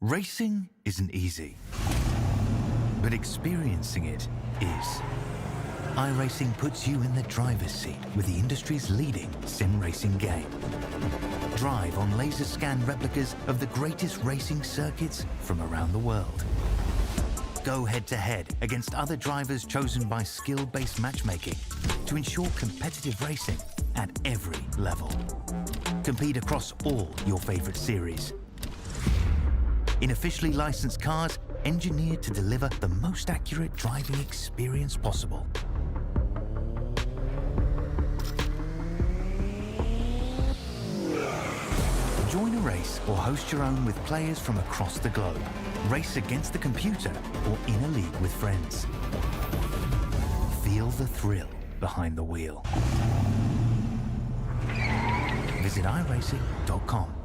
Racing isn't easy, but experiencing it is. iRacing puts you in the driver's seat with the industry's leading sim racing game. Drive on laser scan replicas of the greatest racing circuits from around the world. Go head-to-head against other drivers chosen by skill-based matchmaking to ensure competitive racing at every level. Compete across all your favorite series. In officially licensed cars, engineered to deliver the most accurate driving experience possible. Join a race or host your own with players from across the globe. Race against the computer or in a league with friends. Feel the thrill behind the wheel. Visit iRacing.com.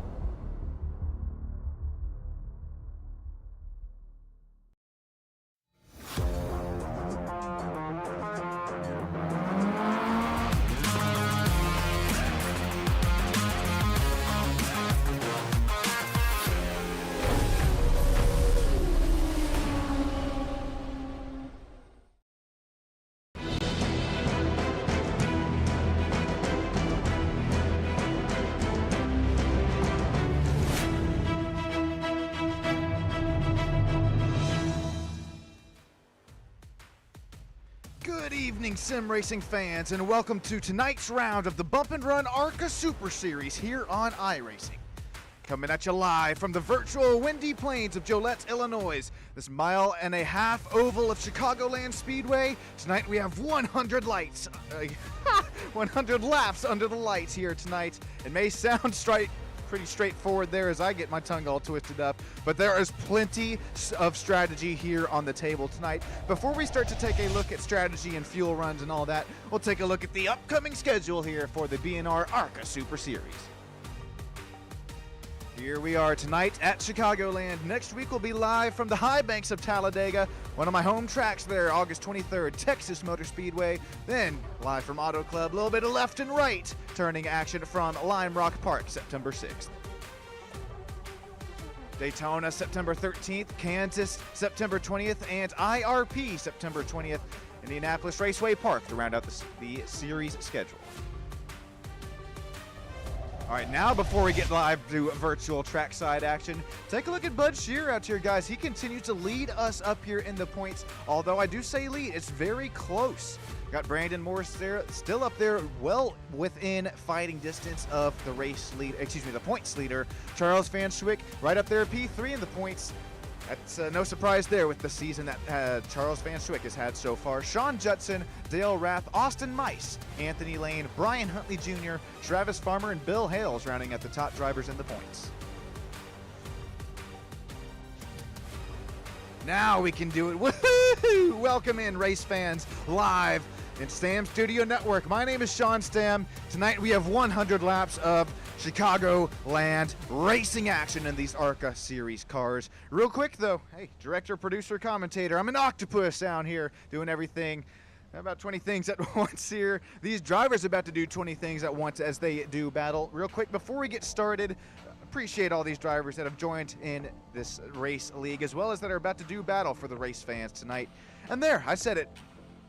Good evening, sim racing fans, and welcome to tonight's round of the Bump and Run ARCA Super Series here on iRacing. Coming at you live from the virtual windy plains of Joliet, Illinois, this 1.5-mile oval of Chicagoland Speedway. Tonight we have 100 lights, 100 laps under the lights here tonight. It may sound pretty straightforward there as I get my tongue all twisted up, but there is plenty of strategy here on the table tonight. Before we start to take a look at strategy and fuel runs and all that, we'll take a look at the upcoming schedule here for the B&R ARCA Super Series. Here we are tonight at Chicagoland. Next week we'll be live from the high banks of Talladega, one of my home tracks there, August 23rd, Texas Motor Speedway. Then live from Auto Club, a little bit of left and right turning action from Lime Rock Park, September 6th. Daytona, September 13th, Kansas, September 20th, and IRP, September 20th, Indianapolis Raceway Park to round out the series schedule. All right, now before we get live to virtual trackside action, take a look at Bud Shear out here, guys. He continues to lead us up here in the points. Although I do say lead, it's very close. Got Brandon Morris there, still up there, well within fighting distance of the the points leader. Charles Van Schwick right up there at P3 in the points. That's no surprise there with the season that Charles Van Schwick has had so far. Sean Judson, Dale Rath, Austin Mice, Anthony Lane, Brian Huntley Jr., Travis Farmer, and Bill Hales rounding at the top drivers in the points. Now we can do it. Woohoo! Welcome in, race fans, live in Stam Studio Network. My name is Sean Stam. Tonight we have 100 laps of Chicagoland racing action in these ARCA series cars. Real quick though, hey, director, producer, commentator, I'm an octopus down here doing everything, about 20 things at once here. These drivers are about to do 20 things at once as they do battle. Real quick, before we get started, appreciate all these drivers that have joined in this race league, as well as that are about to do battle for the race fans tonight. And there, I said it.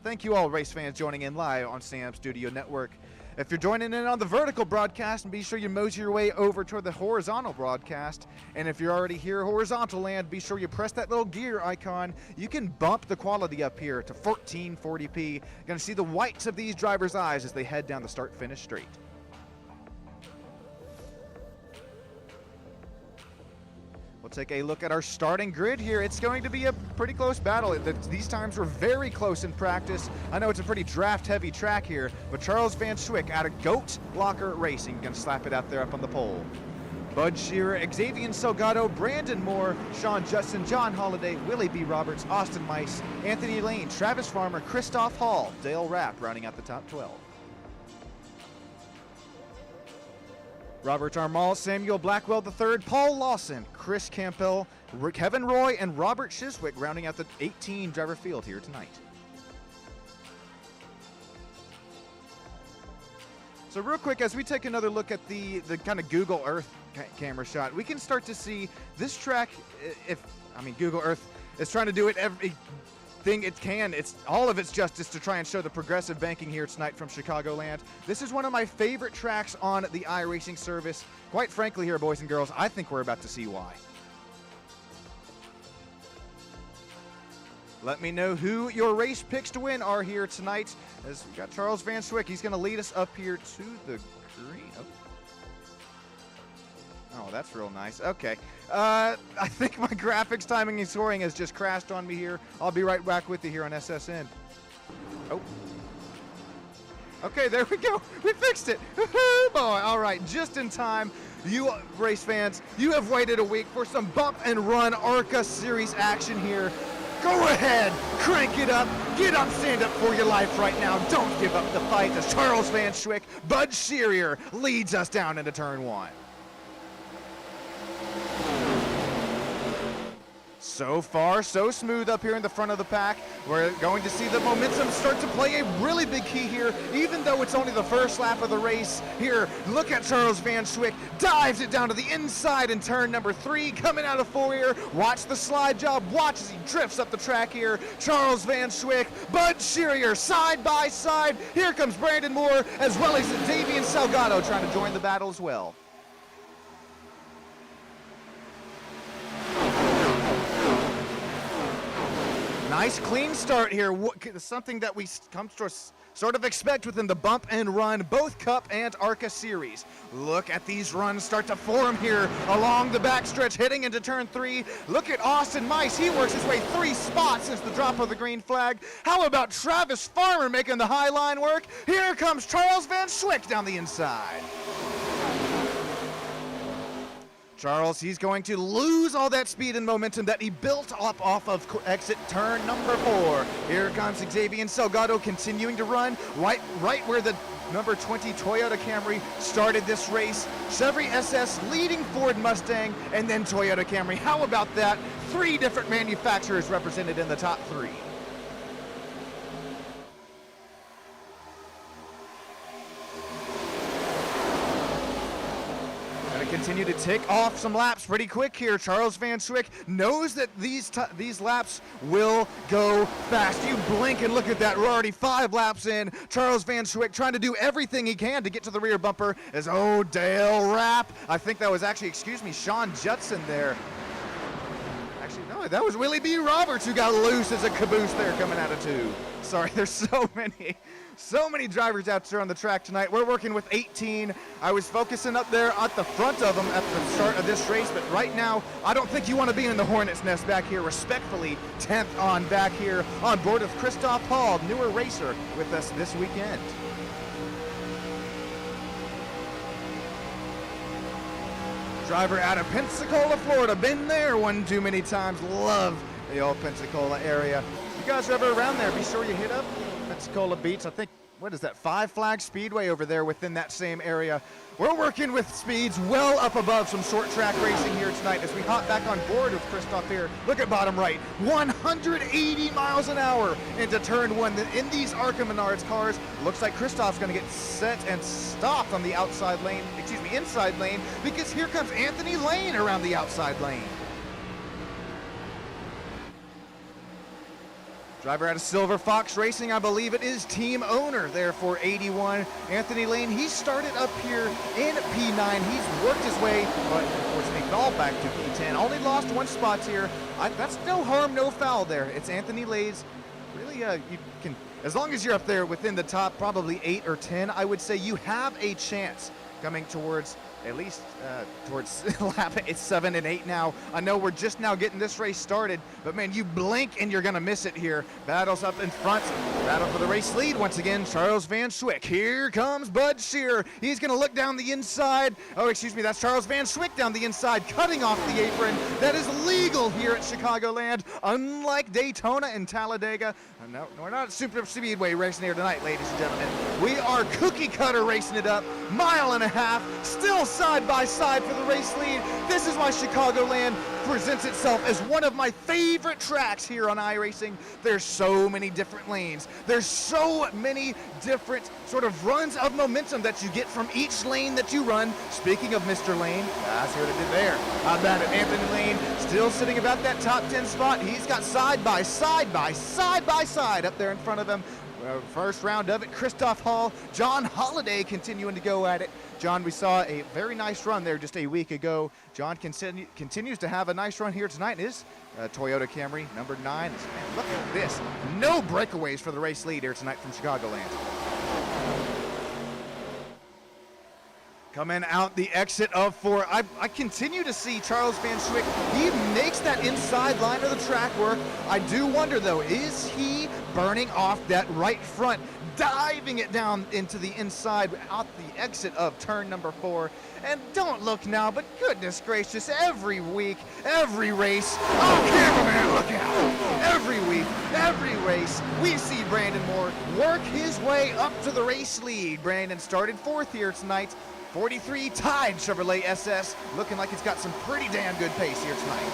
Thank you all race fans joining in live on Stam Studio Network. If you're joining in on the vertical broadcast, be sure you mosey your way over toward the horizontal broadcast. And if you're already here horizontal land, be sure you press that little gear icon. You can bump the quality up here to 1440p. You're gonna see the whites of these drivers' eyes as they head down the start-finish straight. We'll take a look at our starting grid here. It's going to be a pretty close battle. These times were very close in practice. I know it's a pretty draft-heavy track here, but Charles Van Schwick out of Goat Locker Racing gonna slap it out there up on the pole. Bud Shearer, Xavier Salgado, Brandon Moore, Sean Justin, John Holliday, Willie B. Roberts, Austin Mice, Anthony Lane, Travis Farmer, Christoph Hall, Dale Rapp rounding out the top 12. Robert Armal, Samuel Blackwell III, Paul Lawson, Chris Campbell, Kevin Roy, and Robert Chiswick rounding out the 18 driver field here tonight. So real quick, as we take another look at the kind of Google Earth camera shot, we can start to see this track. Google Earth is trying to do it everything it can. It's all of its justice to try and show the progressive banking here tonight from Chicagoland. This is one of my favorite tracks on the iRacing service. Quite frankly, here, boys and girls, I think we're about to see why. Let me know who your race picks to win are here tonight. As we got Charles Van Swick, he's going to lead us up here to the green. Oh, that's real nice. Okay. I think my graphics, timing, and scoring has just crashed on me here. I'll be right back with you here on SSN. Oh. Okay, there we go. We fixed it. Boy, all right, just in time. You race fans, you have waited a week for some bump and run ARCA series action here. Go ahead, crank it up, get up, stand up for your life right now. Don't give up the fight as Charles Van Swick, Bud Shearier leads us down into turn 1. So far, so smooth up here in the front of the pack. We're going to see the momentum start to play a really big key here, even though it's only the first lap of the race. Here, look at Charles Van Swick, dives it down to the inside in turn number 3, coming out of 4 here. Watch the slide job, watch as he drifts up the track here. Charles Van Swick, Bud Shearier, side by side. Here comes Brandon Moore, as well as Davian Salgado trying to join the battle as well. Nice clean start here, something that we come to sort of expect within the bump and run, both Cup and ARCA series. Look at these runs start to form here along the backstretch, heading into turn 3. Look at Austin Mice, he works his way 3 spots since the drop of the green flag. How about Travis Farmer making the high line work? Here comes Charles Van Swick down the inside. Charles, he's going to lose all that speed and momentum that he built up off of exit turn number 4. Here comes Xavier Salgado continuing to run right where the number 20 Toyota Camry started this race. Chevy SS leading Ford Mustang, and then Toyota Camry. How about that? 3 different manufacturers represented in the top 3. Continue to tick off some laps pretty quick here. Charles Van Swick knows that these laps will go fast. You blink and look at that. We're already 5 laps in. Charles Van Swick trying to do everything he can to get to the rear bumper as Dale Rapp. I think that was actually, Sean Judson there. Actually, no, that was Willie B. Roberts who got loose as a caboose there coming out of 2. Sorry, there's so many drivers out there on the track tonight. We're working with 18. I was focusing up there at the front of them at the start of this race, but right now, I don't think you want to be in the hornet's nest back here. Respectfully, 10th on back here on board with Christoph Paul, newer racer with us this weekend. Driver out of Pensacola, Florida. Been there one too many times. Love the old Pensacola area. You guys are ever around there, be sure you hit up Pensacola Beach. I think, what is that, 5 Flag Speedway over there within that same area. We're working with speeds well up above some short track racing here tonight as we hop back on board with Christoph here. Look at bottom right, 180 miles an hour into turn 1. In these ARCA Menards cars, looks like Christoph's going to get set and stopped on the inside lane, because here comes Anthony Lane around the outside lane. Driver out of Silver Fox Racing, I believe it is team owner there for 81. Anthony Lane, he started up here in P9. He's worked his way, but unfortunately fell back to P10. Only lost 1 spot here. That's no harm, no foul there. It's Anthony Lane's. Really, you can, as long as you're up there within the top probably 8 or 10, I would say you have a chance coming towards at least towards lap 7 and 8 now. I know we're just now getting this race started, but man, you blink and you're gonna miss it here. Battles up in front, battle for the race lead once again. Charles Van Swick. Here comes Bud Shear. He's gonna look down the inside. Oh, excuse me, that's Charles Van Swick down the inside, cutting off the apron. That is legal here at Chicagoland, unlike Daytona and Talladega. No, we're not Super Speedway racing here tonight, ladies and gentlemen. We are cookie cutter racing it up, 1.5 miles, still battle side by side for the race lead. This is why Chicagoland presents itself as one of my favorite tracks here on iRacing. There's so many different lanes. There's so many different sort of runs of momentum that you get from each lane that you run. Speaking of Mr. Lane, I see what it did there. How about it? Anthony Lane still sitting about that top 10 spot. He's got side by side up there in front of him. First round of it, Christoph Hall, John Holliday continuing to go at it. John, we saw a very nice run there just a week ago. John continues to have a nice run here tonight in his Toyota Camry, number 9. Man, look at this. No breakaways for the race lead here tonight from Chicagoland. Coming out the exit of 4, I continue to see Charles Van Swick. He makes that inside line of the track work. I do wonder though, is he burning off that right front, diving it down into the inside out the exit of turn number 4? And don't look now, but goodness gracious, every week, every race, oh cameraman, look out! Every week, every race, we see Brandon Moore work his way up to the race lead. Brandon started 4th here tonight. 43 tied Chevrolet SS, looking like it's got some pretty damn good pace here tonight.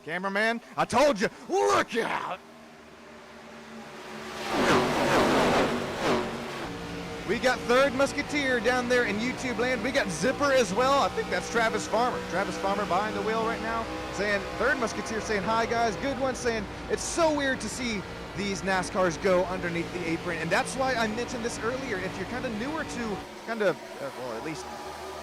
Cameraman, I told you, look out! We got Third Musketeer down there in YouTube land. We got Zipper as well. I think that's Travis Farmer. Travis Farmer behind the wheel right now, saying, Third Musketeer saying, hi guys, good one, saying, it's so weird to see these NASCARs go underneath the apron, and that's why I mentioned this earlier. If you're kind of newer to well, at least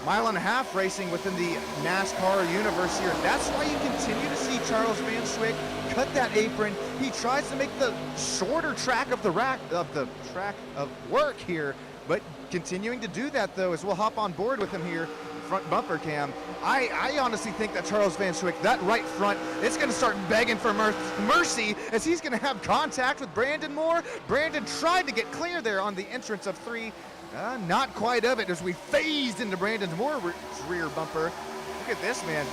mile and a half racing within the NASCAR universe here, that's why you continue to see Charles Van Swick cut that apron. He tries to make the shorter track of the track of work here, but continuing to do that though, as we'll hop on board with him here. Front bumper cam. I honestly think that Charles Van Swick, that right front, it's going to start begging for mercy as he's going to have contact with Brandon Moore. Brandon tried to get clear there on the entrance of 3. Not quite of it as we phased into Brandon Moore's rear bumper. Look at this, man.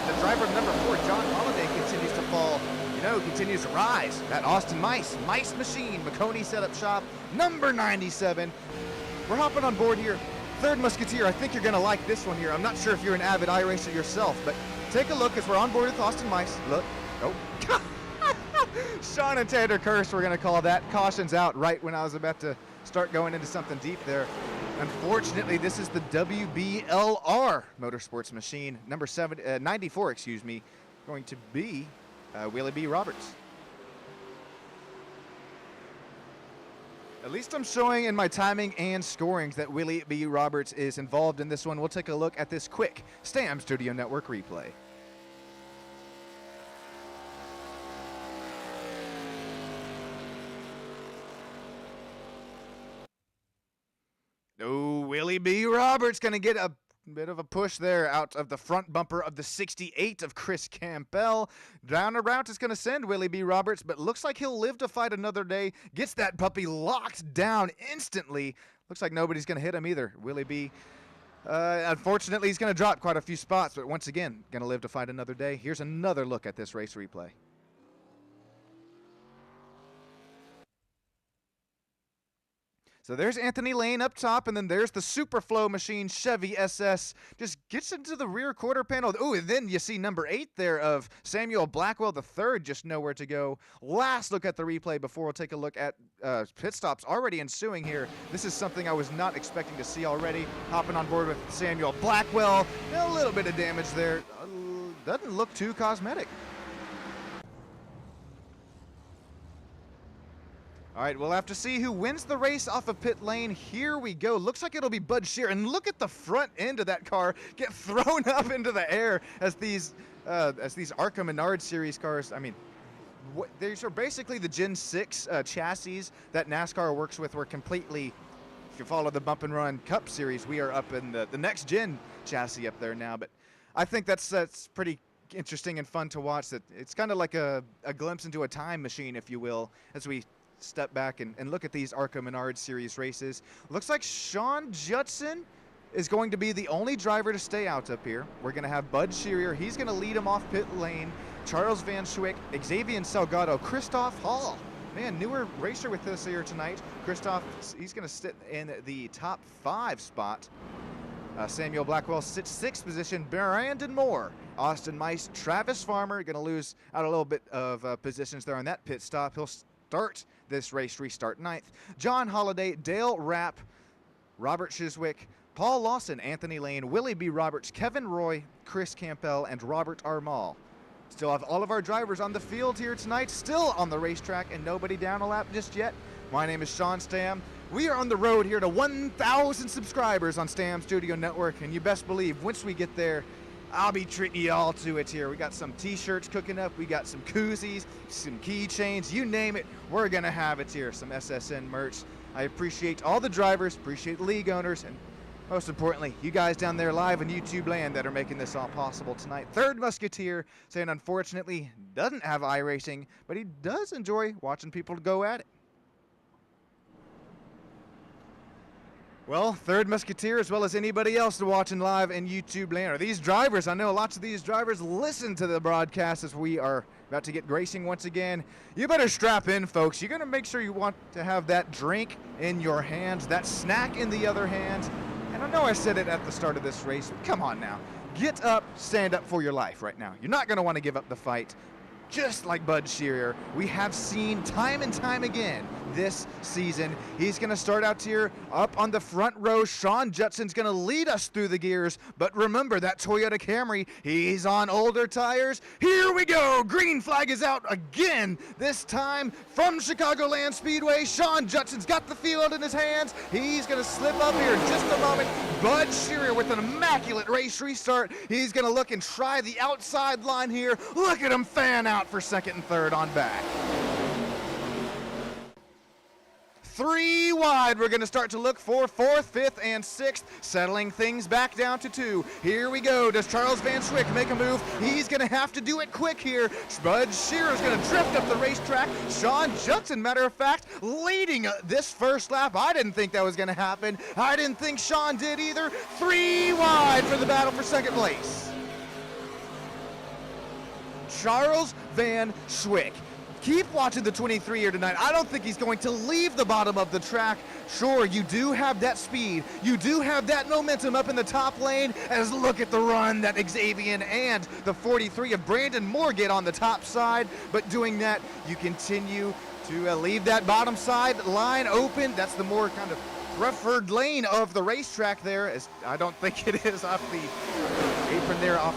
The driver of number 4, John Holliday, continues to fall. Continues to rise. That Austin Mice machine, McConey Setup Shop, number 97. We're hopping on board here. Third Musketeer, I think you're going to like this one here. I'm not sure if you're an avid iRacer yourself, but take a look as we're on board with Austin Mice. Look. Oh. Sean and Tanner Curse, we're going to call that. Caution's out right when I was about to start going into something deep there. Unfortunately, this is the WBLR Motorsports machine, number 94, excuse me, going to be Willie B. Roberts. At least I'm showing in my timing and scorings that Willie B. Roberts is involved in this one. We'll take a look at this quick Stam Studio Network replay. Oh, Willie B. Roberts going to get a bit of a push there out of the front bumper of the 68 of Chris Campbell. Down around is going to send Willie B. Roberts, but looks like he'll live to fight another day. Gets that puppy locked down instantly. Looks like nobody's going to hit him either. Willie B. Unfortunately, he's going to drop quite a few spots, but once again, going to live to fight another day. Here's another look at this race replay. So there's Anthony Lane up top, and then there's the Superflow machine, Chevy SS. Just gets into the rear quarter panel. Oh, and then you see number 8 there of Samuel Blackwell III, just nowhere to go. Last look at the replay before we'll take a look at pit stops already ensuing here. This is something I was not expecting to see already. Hopping on board with Samuel Blackwell. A little bit of damage there. Doesn't look too cosmetic. All right, we'll have to see who wins the race off of pit lane. Here we go. Looks like it'll be Bud Shear. And look at the front end of that car get thrown up into the air as these ARCA Menard Series cars. I mean, these are basically the Gen 6 chassis that NASCAR works with. We're completely, if you follow the Bump and Run Cup Series, we are up in the next gen chassis up there now. But I think that's pretty interesting and fun to watch. That it's kind of like a glimpse into a time machine, if you will, as we step back and look at these ARCA Menard Series races. Looks like Sean Judson is going to be the only driver to stay out up here. We're going to have Bud Shearer. He's going to lead him off pit lane. Charles Van Swick, Xavier Salgado, Christoph Hall, man, newer racer with us here tonight. Christoph, he's going to sit in the top 5 spot. Samuel Blackwell sits 6th position. Brandon Moore, Austin Mice, Travis Farmer, going to lose out a little bit of positions there on that pit stop. He'll start this race, restart 9th. John Holliday, Dale Rapp, Robert Chiswick, Paul Lawson, Anthony Lane, Willie B. Roberts, Kevin Roy, Chris Campbell, and Robert Armal. Still have all of our drivers on the field here tonight, still on the racetrack, and nobody down a lap just yet. My name is Sean Stam. We are on the road here to 1,000 subscribers on Stam Studio Network, and you best believe once we get there, I'll be treating you all to it here. We got some t-shirts cooking up, we got some koozies, some keychains, you name it, we're gonna have it here. Some SSN merch. I appreciate all the drivers, appreciate league owners, and most importantly, you guys down there live in YouTube land that are making this all possible tonight. Third Musketeer saying unfortunately doesn't have iRacing, but he does enjoy watching people go at it. Well, Third Musketeer, as well as anybody else watching live in YouTube land, or these drivers, I know lots of these drivers listen to the broadcast as we are about to get racing once again. You better strap in, folks. You're going to make sure you want to have that drink in your hands, that snack in the other hand. And I know I said it at the start of this race, but come on now. Get up, stand up for your life right now. You're not going to want to give up the fight. Just like Bud Shearer, we have seen time and time again this season. He's going to start out here up on the front row. Sean Judson's going to lead us through the gears, but remember that Toyota Camry, he's on older tires. Here we go. Green flag is out again, this time from Chicagoland Speedway. Sean Judson's got the field in his hands. He's going to slip up here in just a moment. Bud Shearer with an immaculate race restart. He's going to look and try the outside line here. Look at him fan out for second and third on back. 3 wide, we're going to start to look for 4th, 5th, and 6th, settling things back down to 2. Here we go. Does Charles Van Swick make a move? He's going to have to do it quick here. Bud Shearer's going to drift up the racetrack. Sean Judson, matter of fact, leading this first lap. I didn't think that was going to happen. I didn't think Sean did either. 3 wide for the battle for second place. Charles Van Swick. Keep watching the 23 here tonight. I don't think he's going to leave the bottom of the track. Sure, you do have that speed. You do have that momentum up in the top lane, as look at the run that Xavier and the 43 of Brandon Moore get on the top side. But doing that, you continue to leave that bottom side line open. That's the more kind of preferred lane of the racetrack there, as I don't think it is off the apron there, off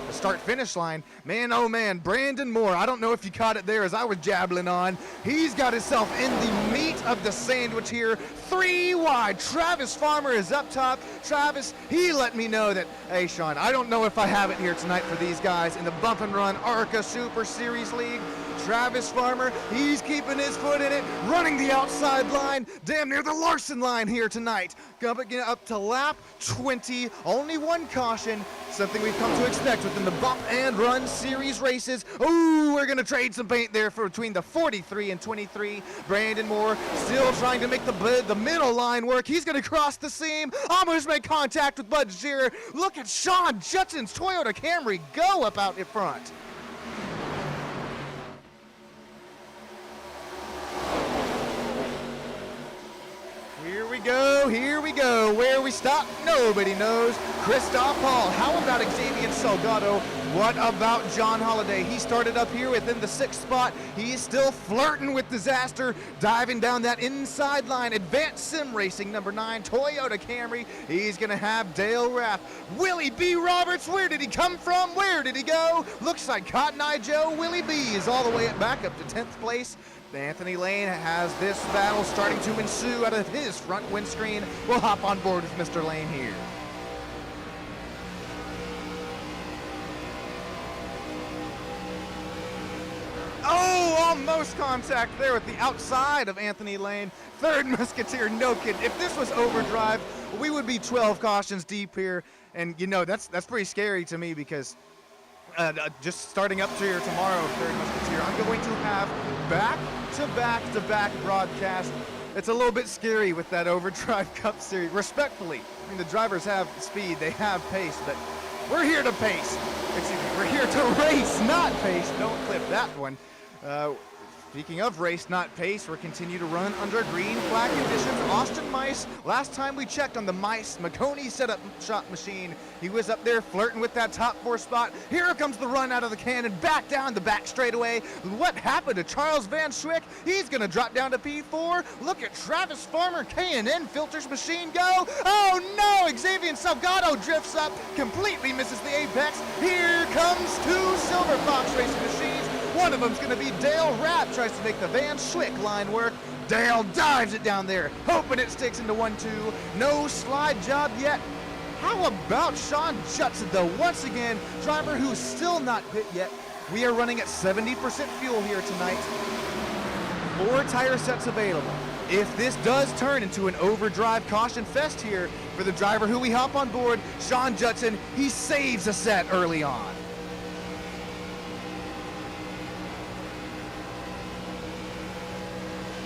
the start-finish line. Man, oh man, Brandon Moore, I don't know if you caught it there as I was jabbling on. He's got himself in the meat of the sandwich here. 3 wide. Travis Farmer is up top. Travis, he let me know that, hey Sean, I don't know if I have it here tonight for these guys in the Bump and Run ARCA Super Series League. Travis Farmer, he's keeping his foot in it, running the outside line, damn near the Larson line here tonight. Coming up to lap 20, only 1 caution, something we've come to expect within the Bump and Run Series races. Ooh, we're gonna trade some paint there for between the 43 and 23. Brandon Moore still trying to make the middle line work. He's gonna cross the seam, almost make contact with Bud Shearer. Look at Sean Judson's Toyota Camry go up out in front. Here we go. Where we stop, nobody knows. Christoph Paul, how about Xavier Salgado? What about John Holliday? He started up here within the 6th spot. He's still flirting with disaster, diving down that inside line. Advanced Sim Racing, number 9, Toyota Camry. He's gonna have Dale Rapp. Willie B. Roberts, where did he come from? Where did he go? Looks like Cotton Eye Joe. Willie B. is all the way back up to 10th place. Anthony Lane has this battle starting to ensue out of his front windscreen. We'll hop on board with Mr. Lane here. Oh, almost contact there with the outside of Anthony Lane. Third Musketeer, no kidding. If this was overdrive, we would be 12 cautions deep here. And you know, that's pretty scary to me because just starting up here tomorrow, Third Musketeer, I'm going to have back-to-back-to-back broadcast. It's a little bit scary with that Overdrive Cup Series. Respectfully, I mean, the drivers have speed, they have pace, but we're here to pace. Excuse me, we're here to race, not pace. Don't clip that one. Speaking of race, not pace, we're continue to run under green flag conditions. Austin Mice, last time we checked on the Mice Maconi setup shot machine, he was up there flirting with that top 4 spot. Here comes the run out of the cannon, back down the back straightaway. What happened to Charles Van Schwick? He's gonna drop down to P4. Look at Travis Farmer, K&N Filters machine go. Oh no, Xavier Salgado drifts up, completely misses the apex. Here comes 2 Silver Fox Racing machines. One of them's going to be Dale Rapp, tries to make the Van Schwick line work. Dale dives it down there, hoping it sticks into 1-2. No slide job yet. How about Sean Judson, though? Once again, driver who's still not pit yet. We are running at 70% fuel here tonight. 4 tire sets available. If this does turn into an overdrive caution fest here for the driver who we hop on board, Sean Judson, he saves a set early on.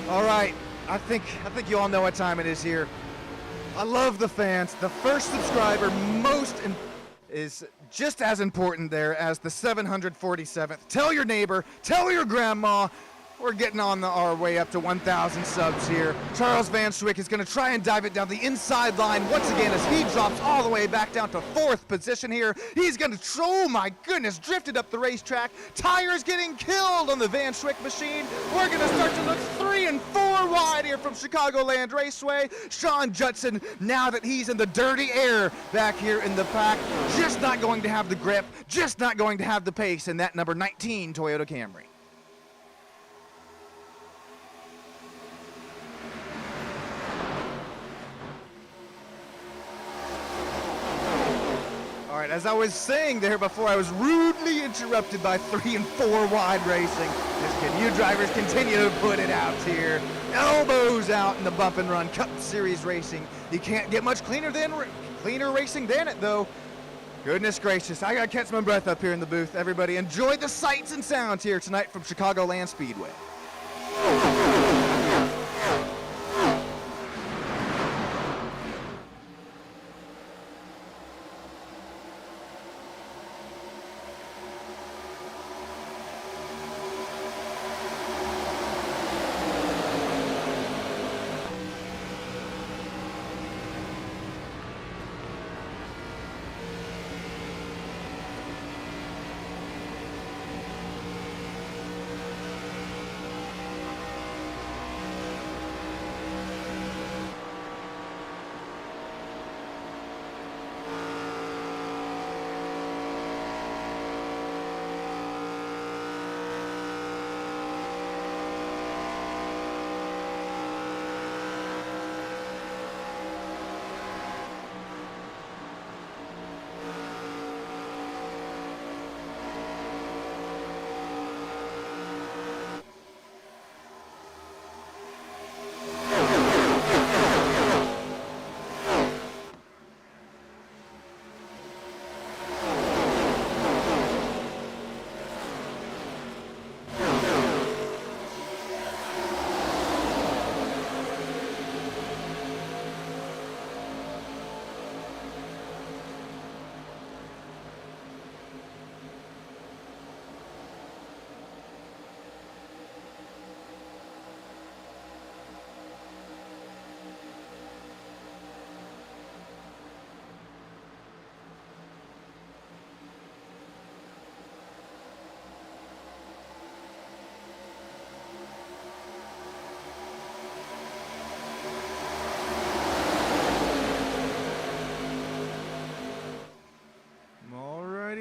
All right, I think you all know what time it is here. I love the fans. The first subscriber is just as important there as the 747th. Tell your neighbor, tell your grandma. We're getting on our way up to 1,000 subs here. Charles Van Schwick is going to try and dive it down the inside line once again as he drops all the way back down to 4th position here. He's going to, oh my goodness, drifted up the racetrack. Tires getting killed on the Van Schwick machine. We're going to start to look 3 and 4 wide here from Chicagoland Raceway. Sean Judson, now that he's in the dirty air back here in the pack, just not going to have the grip, just not going to have the pace in that number 19 Toyota Camry. All right, as I was saying there before, I was rudely interrupted by 3 and 4 wide racing. Just kidding. You drivers continue to put it out here. Elbows out in the bump and run Cup Series racing. You can't get much cleaner racing than it, though. Goodness gracious, I gotta catch my breath up here in the booth. Everybody enjoy the sights and sounds here tonight from Chicagoland Speedway.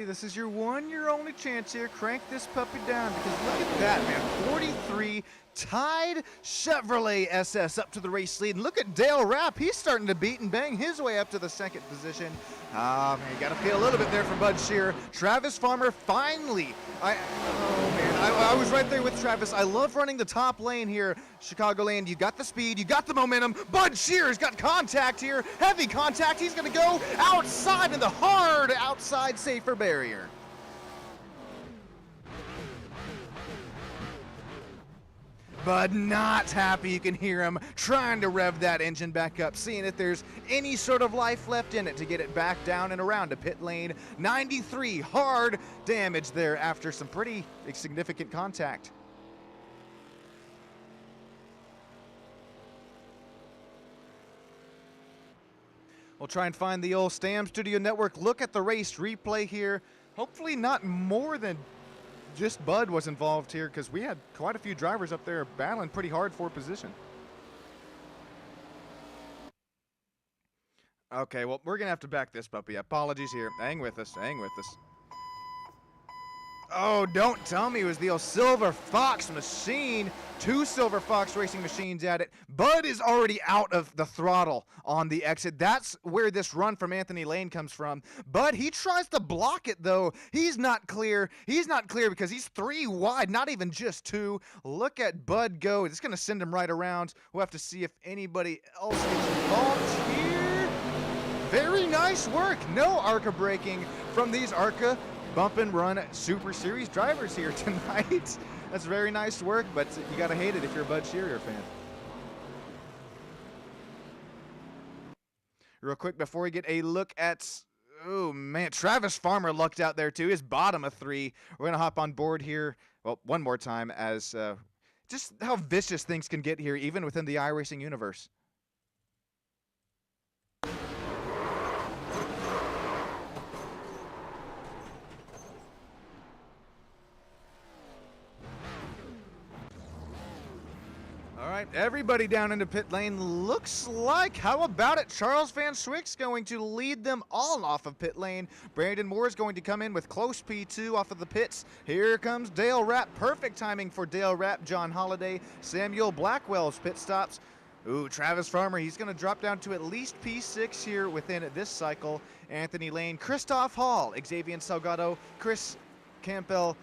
This is your your only chance here. Crank this puppy down because look at that, man. 43 tied Chevrolet SS up to the race lead. And look at Dale Rapp. He's starting to beat and bang his way up to the 2nd position. Man, you got to feel a little bit there for Bud Shearer. Travis Farmer finally. I was right there with Travis. I love running the top lane here, Chicagoland. You got the speed, you got the momentum. Bud Shearer's got contact here, heavy contact. He's going to go outside in the hard outside safer barrier. Bud not happy. You can hear him trying to rev that engine back up, seeing if there's any sort of life left in it to get it back down and around to pit lane. 93 hard damage there after some pretty significant contact. We'll try and find the old Stam Studio Network look at the race replay here. Hopefully not more than just Bud was involved here, because we had quite a few drivers up there battling pretty hard for position. Okay, well, we're going to have to back this puppy up. Apologies here. Hang with us. Hang with us. Oh, don't tell me it was the old Silver Fox machine. 2 Silver Fox racing machines at it. Bud is already out of the throttle on the exit. That's where this run from Anthony Lane comes from. Bud, he tries to block it, though. He's not clear. He's not clear because he's 3 wide, not even just 2. Look at Bud go. It's going to send him right around. We'll have to see if anybody else gets involved here. Very nice work. No ARCA braking from these ARCA bump and run Super Series drivers here tonight. That's very nice work, but you gotta hate it if you're a Bud Shearer fan. Real quick before we get a look at, oh man, Travis Farmer lucked out there too. His bottom of 3. We're gonna hop on board here, well, one more time, as just how vicious things can get here, even within the iRacing universe. All right, everybody down into pit lane. Looks like, how about it? Charles Van Swick's going to lead them all off of pit lane. Brandon Moore is going to come in with close P2 off of the pits. Here comes Dale Rapp. Perfect timing for Dale Rapp. John Holliday, Samuel Blackwell's pit stops. Ooh, Travis Farmer, he's going to drop down to at least P6 here within this cycle. Anthony Lane, Christoph Hall, Xavier Salgado, Chris Campbell,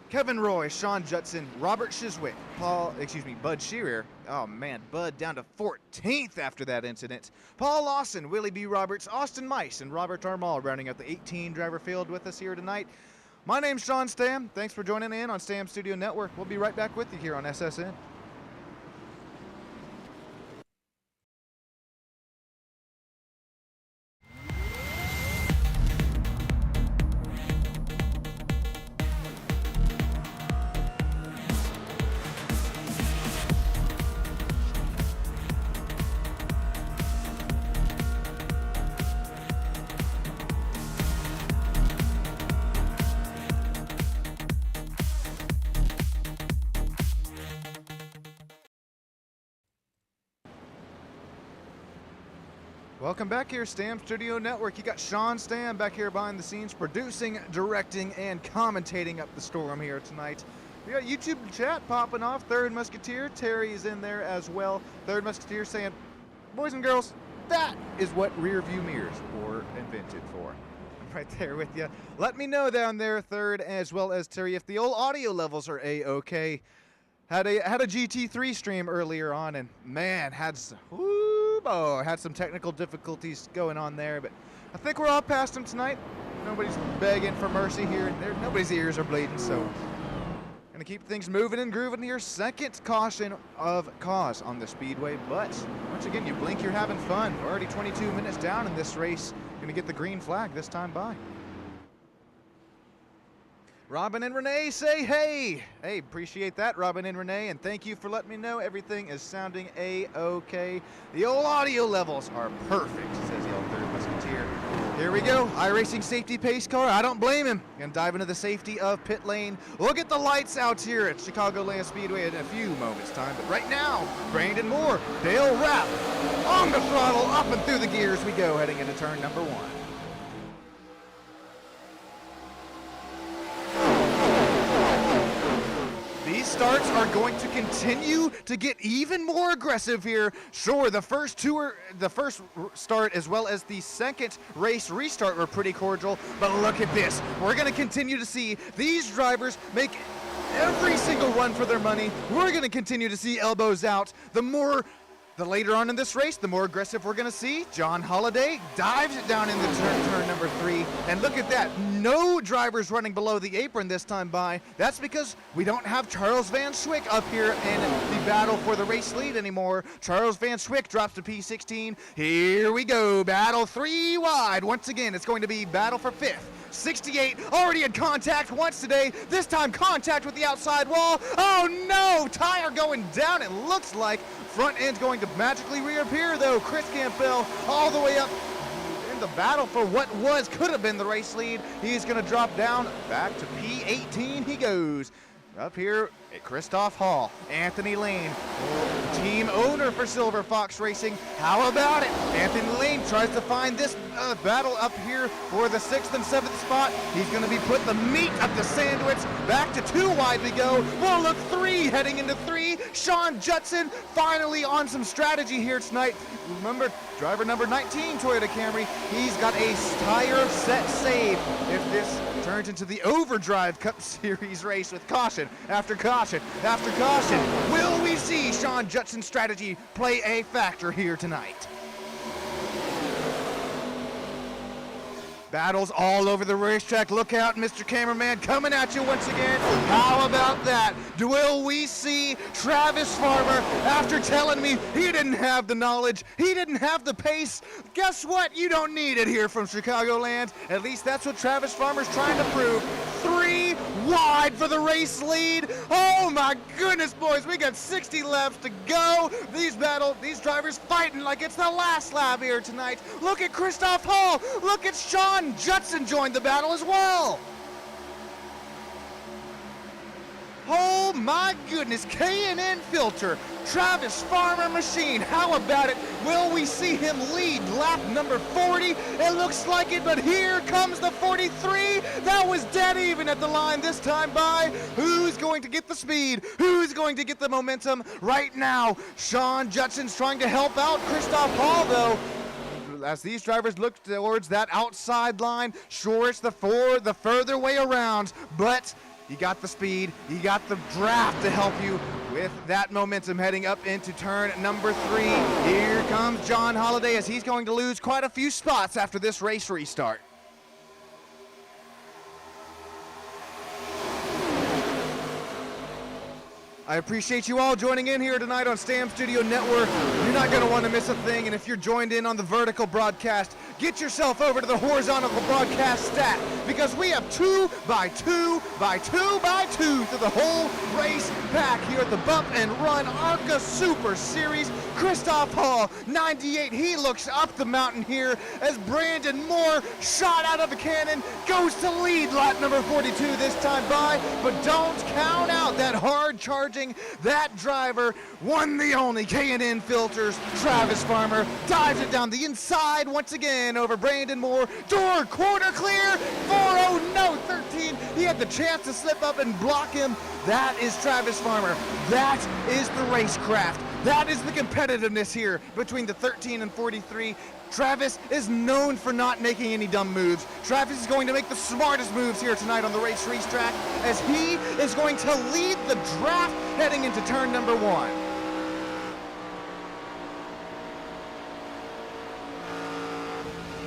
Kevin Roy, Sean Judson, Robert Chiswick, Bud Shearer. Oh man, Bud down to 14th after that incident. Paul Lawson, Willie B. Roberts, Austin Mice, and Robert Armall rounding out the 18 driver field with us here tonight. My name's Sean Stam. Thanks for joining in on Stam Studio Network. We'll be right back with you here on SSN. Welcome back here, Stam Studio Network. You got Sean Stam back here behind the scenes, producing, directing, and commentating up the storm here tonight. We got YouTube chat popping off. Third Musketeer, Terry is in there as well. Third Musketeer saying, boys and girls, that is what rear view mirrors were invented for. I'm right there with you. Let me know down there, Third, as well as Terry, if the old audio levels are A-okay. Had a GT3 stream earlier on, and man, had some technical difficulties going on there, but I think we're all past them tonight. Nobody's begging for mercy here. Nobody's ears are bleeding, so gonna keep things moving and grooving here. Second caution of cause on the speedway, but once again, you blink, you're having fun. We're already 22 minutes down in this race. Gonna get the green flag this time by. Robin and Renee say hey. Hey, appreciate that, Robin and Renee, and thank you for letting me know everything is sounding A-okay. The old audio levels are perfect, says the old Third Musketeer. Here we go, iRacing safety pace car. I don't blame him. Gonna dive into the safety of pit lane. We'll get the lights out here at Chicagoland Speedway in a few moments' time, but right now, Brandon Moore, Dale Rapp, on the throttle, up and through the gears we go, heading into turn number 1. These starts are going to continue to get even more aggressive here. Sure, the first start as well as the second race restart were pretty cordial, but look at this. We're going to continue to see these drivers make every single run for their money. We're going to continue to see elbows out. The later on in this race, the more aggressive we're going to see. John Holliday dives it down into turn number 3. And look at that. No drivers running below the apron this time by. That's because we don't have Charles Van Swick up here in the battle for the race lead anymore. Charles Van Swick drops to P16. Here we go. Battle 3 wide. Once again, it's going to be battle for 5th. 68 already in contact once today. This time contact with the outside wall. Oh no, tire going down. It looks like front end's going to magically reappear though. Chris Campbell all the way up the battle for what could have been the race lead. He's going to drop down. Back to P18 he goes. Up here at Christoph Hall, Anthony Lane, team owner for Silver Fox Racing. How about it? Anthony Lane tries to find this battle up here for the 6th and 7th spot. He's going to be putting the meat of the sandwich. Back to 2 wide we go. Well, look, 3 heading into 3. Sean Judson finally on some strategy here tonight. Remember, driver number 19, Toyota Camry, he's got a tire set save if this turns into the Overdrive Cup Series race with caution after caution after caution. Will we see Sean Judson's strategy play a factor here tonight? Battles all over the racetrack. Look out, Mr. Cameraman, coming at you once again. How about that? Will we see Travis Farmer, after telling me he didn't have the knowledge, he didn't have the pace? Guess what? You don't need it here from Chicagoland. At least that's what Travis Farmer's trying to prove. 3 wide for the race lead. Oh my goodness, boys, we got 60 laps to go. These drivers fighting like it's the last lap here tonight. Look at Christoph Hall. Look at Sean Judson joined the battle as well. Oh my goodness, K&N Filter, Travis Farmer machine, how about it? Will we see him lead lap number 40? It looks like it, but here comes the 43. That was dead even at the line this time by. Who's going to get the speed? Who's going to get the momentum right now? Sean Judson's trying to help out Christoph Hall though. As these drivers look towards that outside line, sure, it's the further way around, but you got the speed, you got the draft to help you with that momentum heading up into turn number 3. Here comes John Holliday as he's going to lose quite a few spots after this race restart. I appreciate you all joining in here tonight on Stam Studio Network. You're not going to want to miss a thing, and if you're joined in on the vertical broadcast, get yourself over to the horizontal broadcast stat, because we have 2x2 through the whole race pack here at the Bump and Run ARCA Super Series. Christoph Hall, 98, he looks up the mountain here as Brandon Moore, shot out of a cannon, goes to lead lap number 42 this time by, but don't count out that hard charging. That driver, one the only K&N Filters, Travis Farmer, dives it down the inside once again over Brandon Moore. Door corner clear, 4-0, no, 13. He had the chance to slip up and block him. That is Travis Farmer. That is the racecraft. That is the competitiveness here between the 13 and 43. Travis is known for not making any dumb moves. Travis is going to make the smartest moves here tonight on the race racetrack as he is going to lead the draft heading into turn number 1.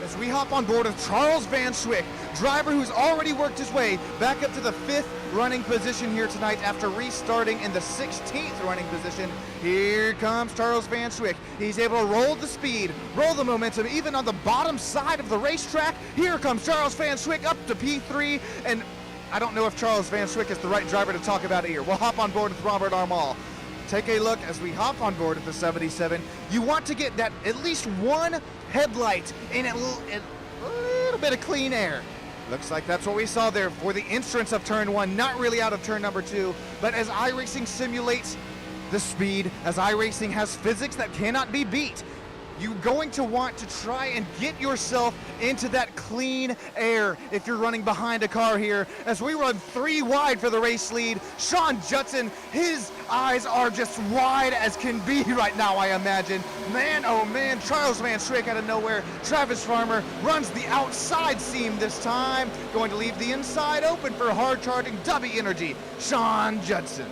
As we hop on board with Charles Van Swick, driver who's already worked his way back up to the 5th running position here tonight after restarting in the 16th running position. Here comes Charles Van Swick. He's able to roll the speed, roll the momentum, even on the bottom side of the racetrack. Here comes Charles Van Swick up to P3, and I don't know if Charles Van Swick is the right driver to talk about it here. We'll hop on board with Robert Armall. Take a look as we hop on board at the 77. You want to get that at least one headlight in a little bit of clean air. Looks like that's what we saw there for the entrance of turn 1, not really out of turn number 2, but as iRacing simulates the speed, as iRacing has physics that cannot be beat, you're going to want to try and get yourself into that clean air if you're running behind a car here. As we run 3 wide for the race lead, Sean Judson, his eyes are just wide as can be right now, I imagine. Man, oh man, Charles Van Swick out of nowhere. Travis Farmer runs the outside seam this time, going to leave the inside open for hard charging Dubby Energy, Sean Judson.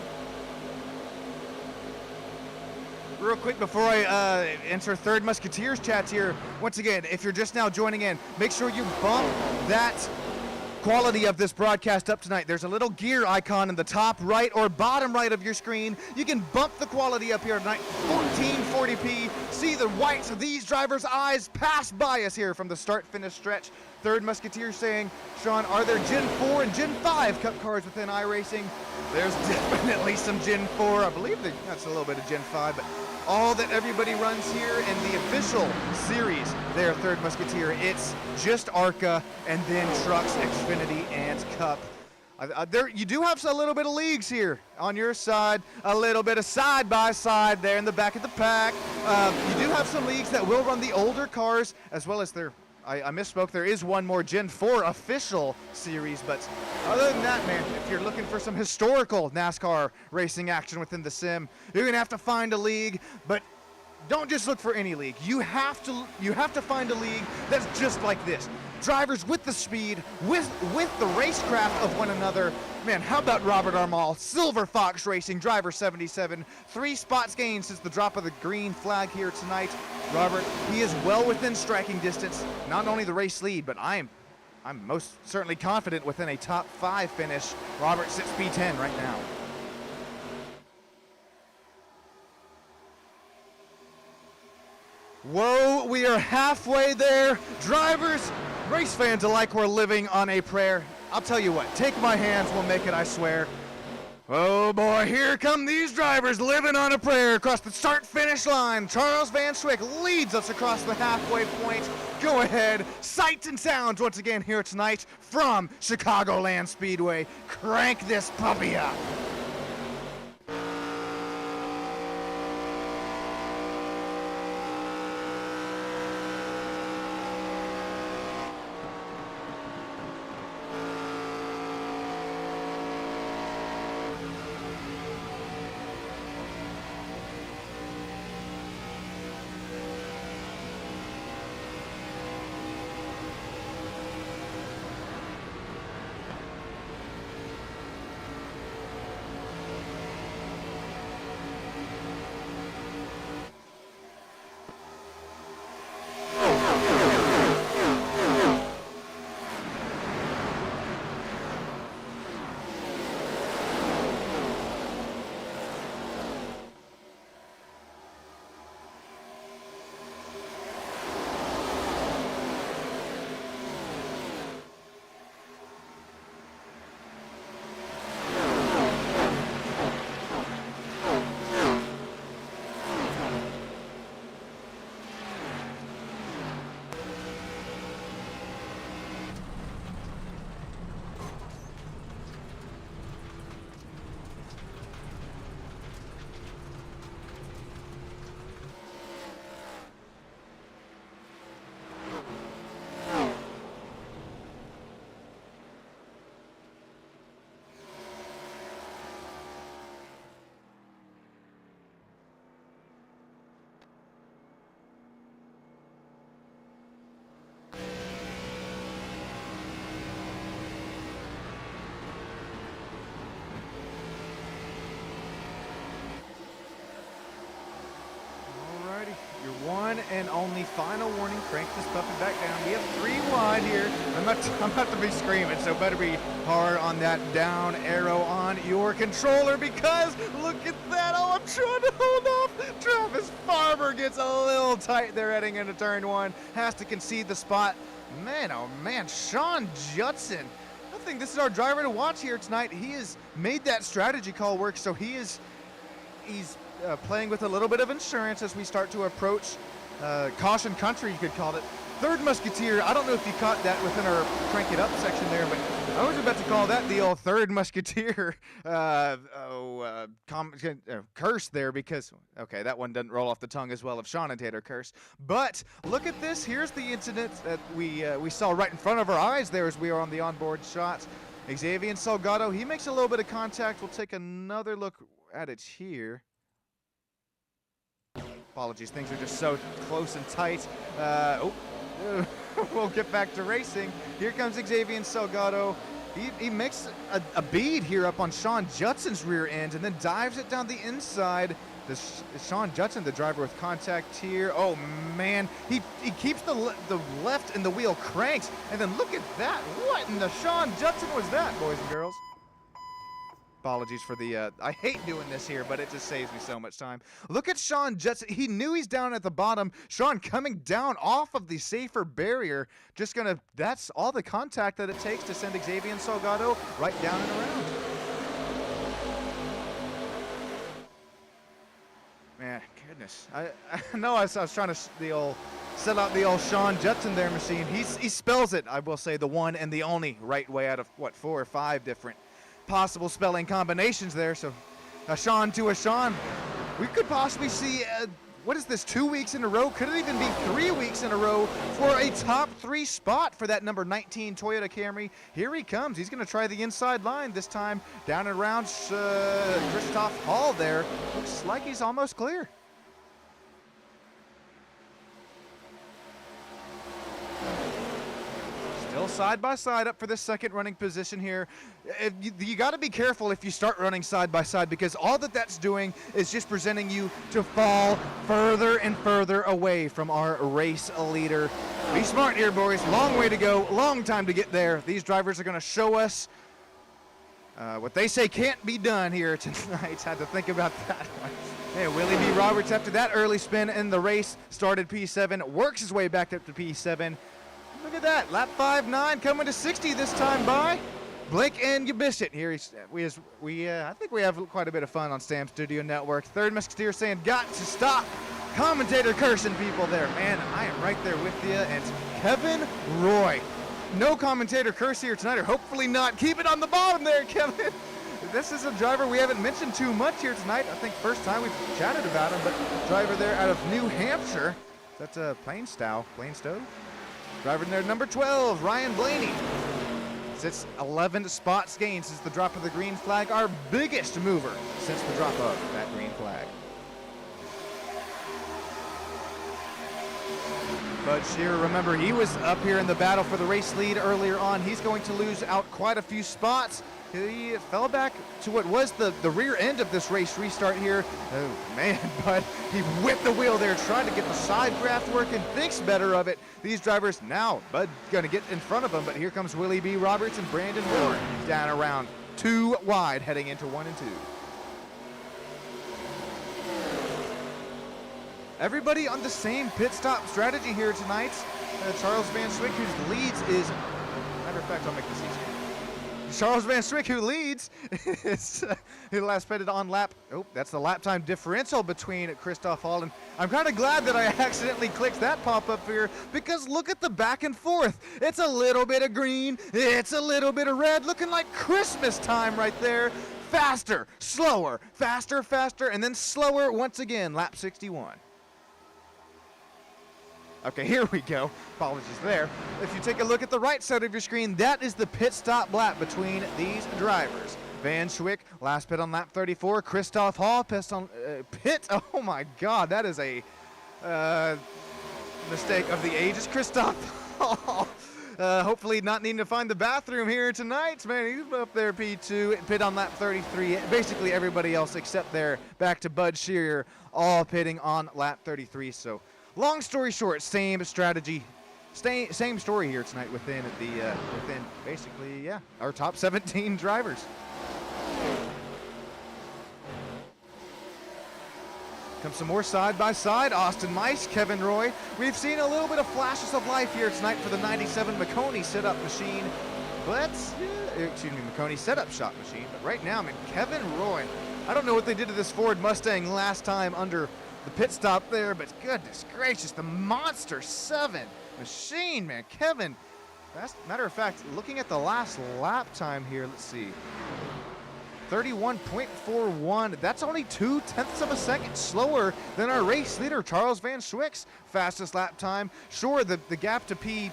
Real quick before I enter Third Musketeers chats here, once again, if you're just now joining in, make sure you bump that quality of this broadcast up tonight. There's a little gear icon in the top right or bottom right of your screen. You can bump the quality up here tonight, 1440p. See the whites of these drivers' eyes pass by us here from the start-finish stretch. Third Musketeer saying, Sean, are there Gen 4 and Gen 5 Cup cars within iRacing? There's definitely some Gen 4. I believe that's a little bit of Gen 5, but all that everybody runs here in the official series there, Third Musketeer. It's just ARCA and then Trucks, Xfinity, and Cup. You do have a little bit of leagues here on your side, a little bit of side-by-side there in the back of the pack. You do have some leagues that will run the older cars, as well as I misspoke, there is one more Gen 4 official series, but other than that, man, if you're looking for some historical NASCAR racing action within the sim, you're going to have to find a league, but don't just look for any league. You have to find a league that's just like this. Drivers with the speed, with the racecraft of one another. Man, how about Robert Armall, Silver Fox Racing, driver 77, 3 spots gained since the drop of the green flag here tonight. Robert, he is well within striking distance, not only the race lead, but I'm most certainly confident within a top 5 finish. Robert sits P10 right now. Whoa, we are halfway there. Drivers, race fans alike, we're living on a prayer. I'll tell you what, take my hands, we'll make it, I swear. Oh boy, here come these drivers living on a prayer across the start-finish line. Charles Van Swick leads us across the halfway point. Go ahead, sights and sounds once again here tonight from Chicagoland Speedway. Crank this puppy up. Your one and only final warning, crank this puppy back down. We have 3 wide here. I'm about to be screaming, so better be hard on that down arrow on your controller, because look at that. Oh, I'm trying to hold off. Travis Farmer gets a little tight there heading into turn 1. Has to concede the spot. Man, oh man, Sean Judson. I think this is our driver to watch here tonight. He has made that strategy call work, so he's playing with a little bit of insurance as we start to approach caution country, you could call it. Third Musketeer, I don't know if you caught that within our crank it up section there, but I was about to call that the old Third Musketeer curse there, because, okay, that one doesn't roll off the tongue as well of Sean and Tater curse. But look at this. Here's the incident that we saw right in front of our eyes there as we were on the onboard shots. Xavier Salgado, he makes a little bit of contact. We'll take another look at it here. Apologies, things are just so close and tight. We'll get back to racing. Here comes Xavier Salgado. He makes a bead here up on Sean Judson's rear end and then dives it down the inside. Sean Judson, the driver, with contact here. Oh man, he keeps the left and the wheel cranks, and then look at that. What in the Sean Judson was that, boys and girls? Apologies for the, I hate doing this here, but it just saves me so much time. Look at Sean Judson. He knew he's down at the bottom. Sean coming down off of the safer barrier. Just gonna, that's all the contact that it takes to send Xavier Salgado right down and around. Man, goodness. I know I was trying to the old set out the old Sean Judson there machine. He spells it, I will say, the one and the only right way out of, what, 4 or 5 different possible spelling combinations there. So a Sean to a Sean. We could possibly see, what is this, 2 weeks in a row? Could it even be 3 weeks in a row for a top 3 spot for that number 19 Toyota Camry? Here he comes. He's going to try the inside line this time. Down and around Christoph Hall there. Looks like he's almost clear. Still side by side up for the second running position here. You got to be careful if you start running side by side, because all that's doing is just presenting you to fall further and further away from our race leader. Be smart here, boys. Long way to go, long time to get there. These drivers are going to show us what they say can't be done here tonight. Had to think about that one. Hey, Willie B. Roberts, after that early spin in the race, started P7, works his way back up to P7. Look at that, lap 5.9 coming to 60 this time by. Blink and you miss it. Here, I think we have quite a bit of fun on Stam Studio Network. Third Musketeer saying, got to stop. Commentator cursing people there. Man, I am right there with you. And Kevin Roy. No commentator curse here tonight, or hopefully not. Keep it on the bottom there, Kevin. This is a driver we haven't mentioned too much here tonight. I think first time we've chatted about him, but driver there out of New Hampshire. That's a Plainstow. Driver in there, number 12, Ryan Blaney. Sits 11 spots gained since the drop of the green flag, our biggest mover since the drop of that green flag. But Shearer, remember, he was up here in the battle for the race lead earlier on. He's going to lose out quite a few spots. He fell back to what was the rear end of this race restart here. Oh, man, but he whipped the wheel there, trying to get the side graft working, thinks better of it. These drivers now, Bud going to get in front of him, but here comes Willie B. Roberts and Brandon Moore down around 2 wide, heading into 1 and 2. Everybody on the same pit stop strategy here tonight. Charles Van Swick, who leads, is, matter of fact, I'll make this easier. Charles Van Swick, who leads, is who last pitted on lap. Oh, that's the lap time differential between Christoph Hall. And I'm kind of glad that I accidentally clicked that pop-up here, because look at the back and forth. It's a little bit of green, it's a little bit of red, looking like Christmas time right there. Faster, slower, faster, faster, and then slower once again, lap 61. Okay, here we go. Apologies there. If you take a look at the right side of your screen, that is the pit stop lap between these drivers. Van Swick, last pit on lap 34. Christoph Hall, pit. Oh my God, that is a mistake of the ages. Christoph Hall, hopefully not needing to find the bathroom here tonight. Man, he's up there, P2, pit on lap 33. Basically everybody else except there, back to Bud Shearer, all pitting on lap 33. So, long story short, same strategy, same story here tonight within basically, yeah, our top 17 drivers. Comes some more side by side. Austin Mice, Kevin Roy. We've seen a little bit of flashes of life here tonight for the 97 McConey setup machine, but McConey setup shot machine. But right now, man, Kevin Roy. I don't know what they did to this Ford Mustang last time under the pit stop there, but goodness gracious, the Monster 7 machine, man. Kevin, matter of fact, looking at the last lap time here, let's see. 31.41. That's only 0.2 of a second slower than our race leader, Charles Van Swick's fastest lap time. Sure, the gap to P1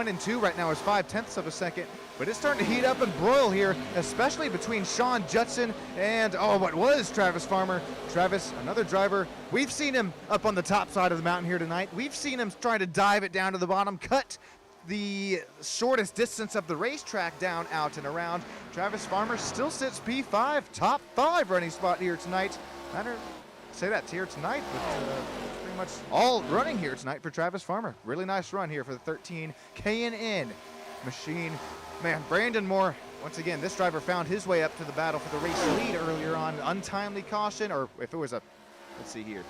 and 2 right now is 0.5 of a second, but it's starting to heat up and broil here, especially between Sean Judson and, what was Travis Farmer. Travis, another driver. We've seen him up on the top side of the mountain here tonight. We've seen him trying to dive it down to the bottom, cut the shortest distance of the racetrack down, out, and around. Travis Farmer still sits P5, top 5 running spot here tonight. Say that's here tonight, but pretty much all running here tonight for Travis Farmer. Really nice run here for the 13 K&N machine. Man, Brandon Moore, once again, this driver found his way up to the battle for the race lead earlier on. Untimely caution, or if it was let's see here.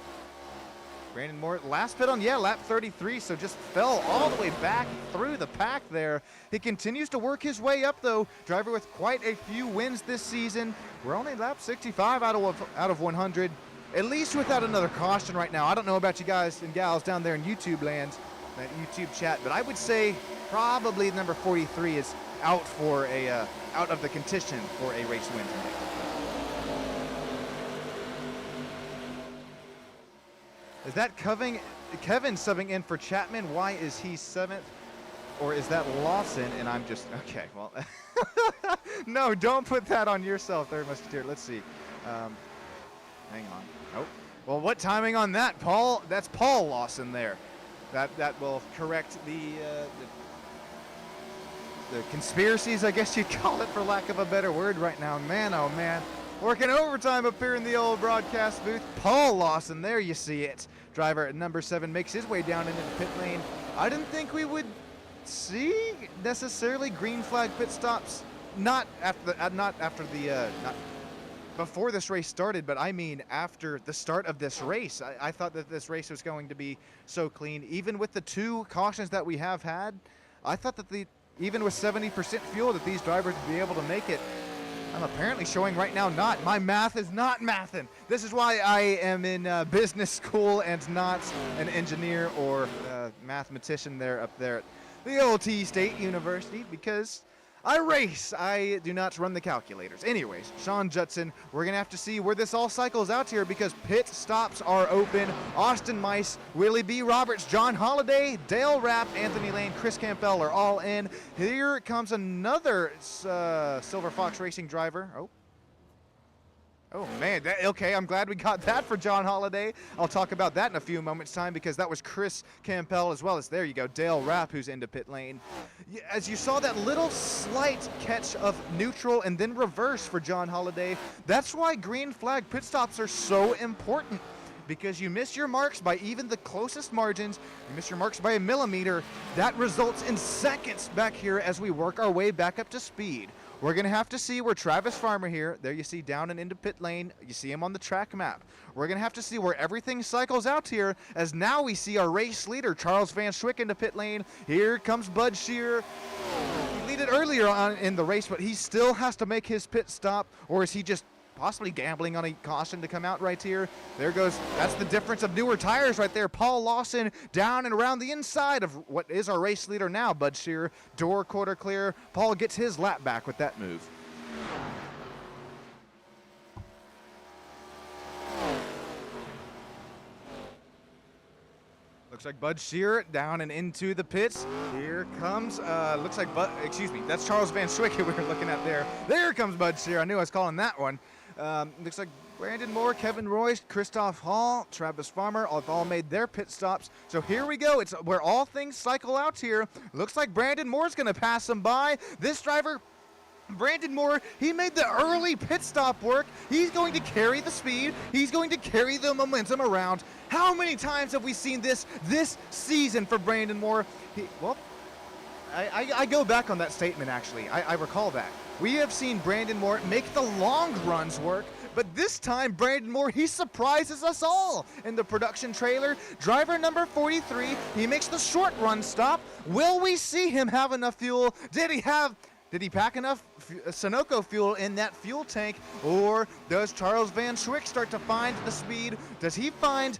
Brandon Moore, last pit on, lap 33, so just fell all the way back through the pack there. He continues to work his way up, though. Driver with quite a few wins this season. We're only lap 65 out of 100, at least without another caution right now. I don't know about you guys and gals down there in YouTube land, that YouTube chat, but I would say probably number 43 is out for a out of the contention for a race win tonight. Is that Kevin subbing in for Chapman? Why is he 7th? Or is that Lawson? And I'm just, okay, well, no, don't put that on yourself there, Musketeer. Let's see. Hang on. Nope. Well, what timing on that, Paul? That's Paul Lawson there. That will correct the conspiracies, I guess you'd call it, for lack of a better word right now. Man, oh man. Working overtime up here in the old broadcast booth. Paul Lawson, there you see it. Driver at number 7 makes his way down into the pit lane. I didn't think we would see necessarily green flag pit stops. Not before this race started, but I mean after the start of this race. I thought that this race was going to be so clean. Even with the 2 cautions that we have had, I thought that even with 70% fuel that these drivers would be able to make it. I'm apparently showing right now not. My math is not mathin'. This is why I am in business school and not an engineer or mathematician there up there at the old T State University, because I race. I do not run the calculators. Anyways, Sean Judson, we're going to have to see where this all cycles out here, because pit stops are open. Austin Mice, Willie B. Roberts, John Holliday, Dale Rapp, Anthony Lane, Chris Campbell are all in. Here comes another Silver Fox Racing driver. Oh man, okay, I'm glad we got that for John Holliday. I'll talk about that in a few moments' time, because that was Chris Campbell, as well as, there you go, Dale Rapp, who's into pit lane. As you saw that little slight catch of neutral and then reverse for John Holliday, that's why green flag pit stops are so important, because you miss your marks by even the closest margins, you miss your marks by a millimeter, that results in seconds back here as we work our way back up to speed. We're going to have to see where Travis Farmer here, there you see down and into pit lane, you see him on the track map. We're going to have to see where everything cycles out here, as now we see our race leader, Charles Van Schwick, into pit lane. Here comes Bud Shear. He leaded earlier on in the race, but he still has to make his pit stop, or is he just possibly gambling on a caution to come out right here? There goes, that's the difference of newer tires right there. Paul Lawson down and around the inside of what is our race leader now, Bud Shear. Door quarter clear. Paul gets his lap back with that move. Looks like Bud Shear down and into the pits. Here comes, looks like that's Charles Van Schwick we were looking at there. There comes Bud Shear. I knew I was calling that one. Looks like Brandon Moore, Kevin Royce, Christoph Hall, Travis Farmer have all made their pit stops. So here we go. It's where all things cycle out here. Looks like Brandon Moore's going to pass him by. This driver, Brandon Moore, he made the early pit stop work. He's going to carry the speed. He's going to carry the momentum around. How many times have we seen this season for Brandon Moore? I go back on that statement, actually. I recall that. We have seen Brandon Moore make the long runs work, but this time Brandon Moore, he surprises us all in the production trailer. Driver number 43, he makes the short run stop. Will we see him have enough fuel? Did he pack enough Sunoco fuel in that fuel tank? Or does Charles Van Schwick start to find the speed? Does he find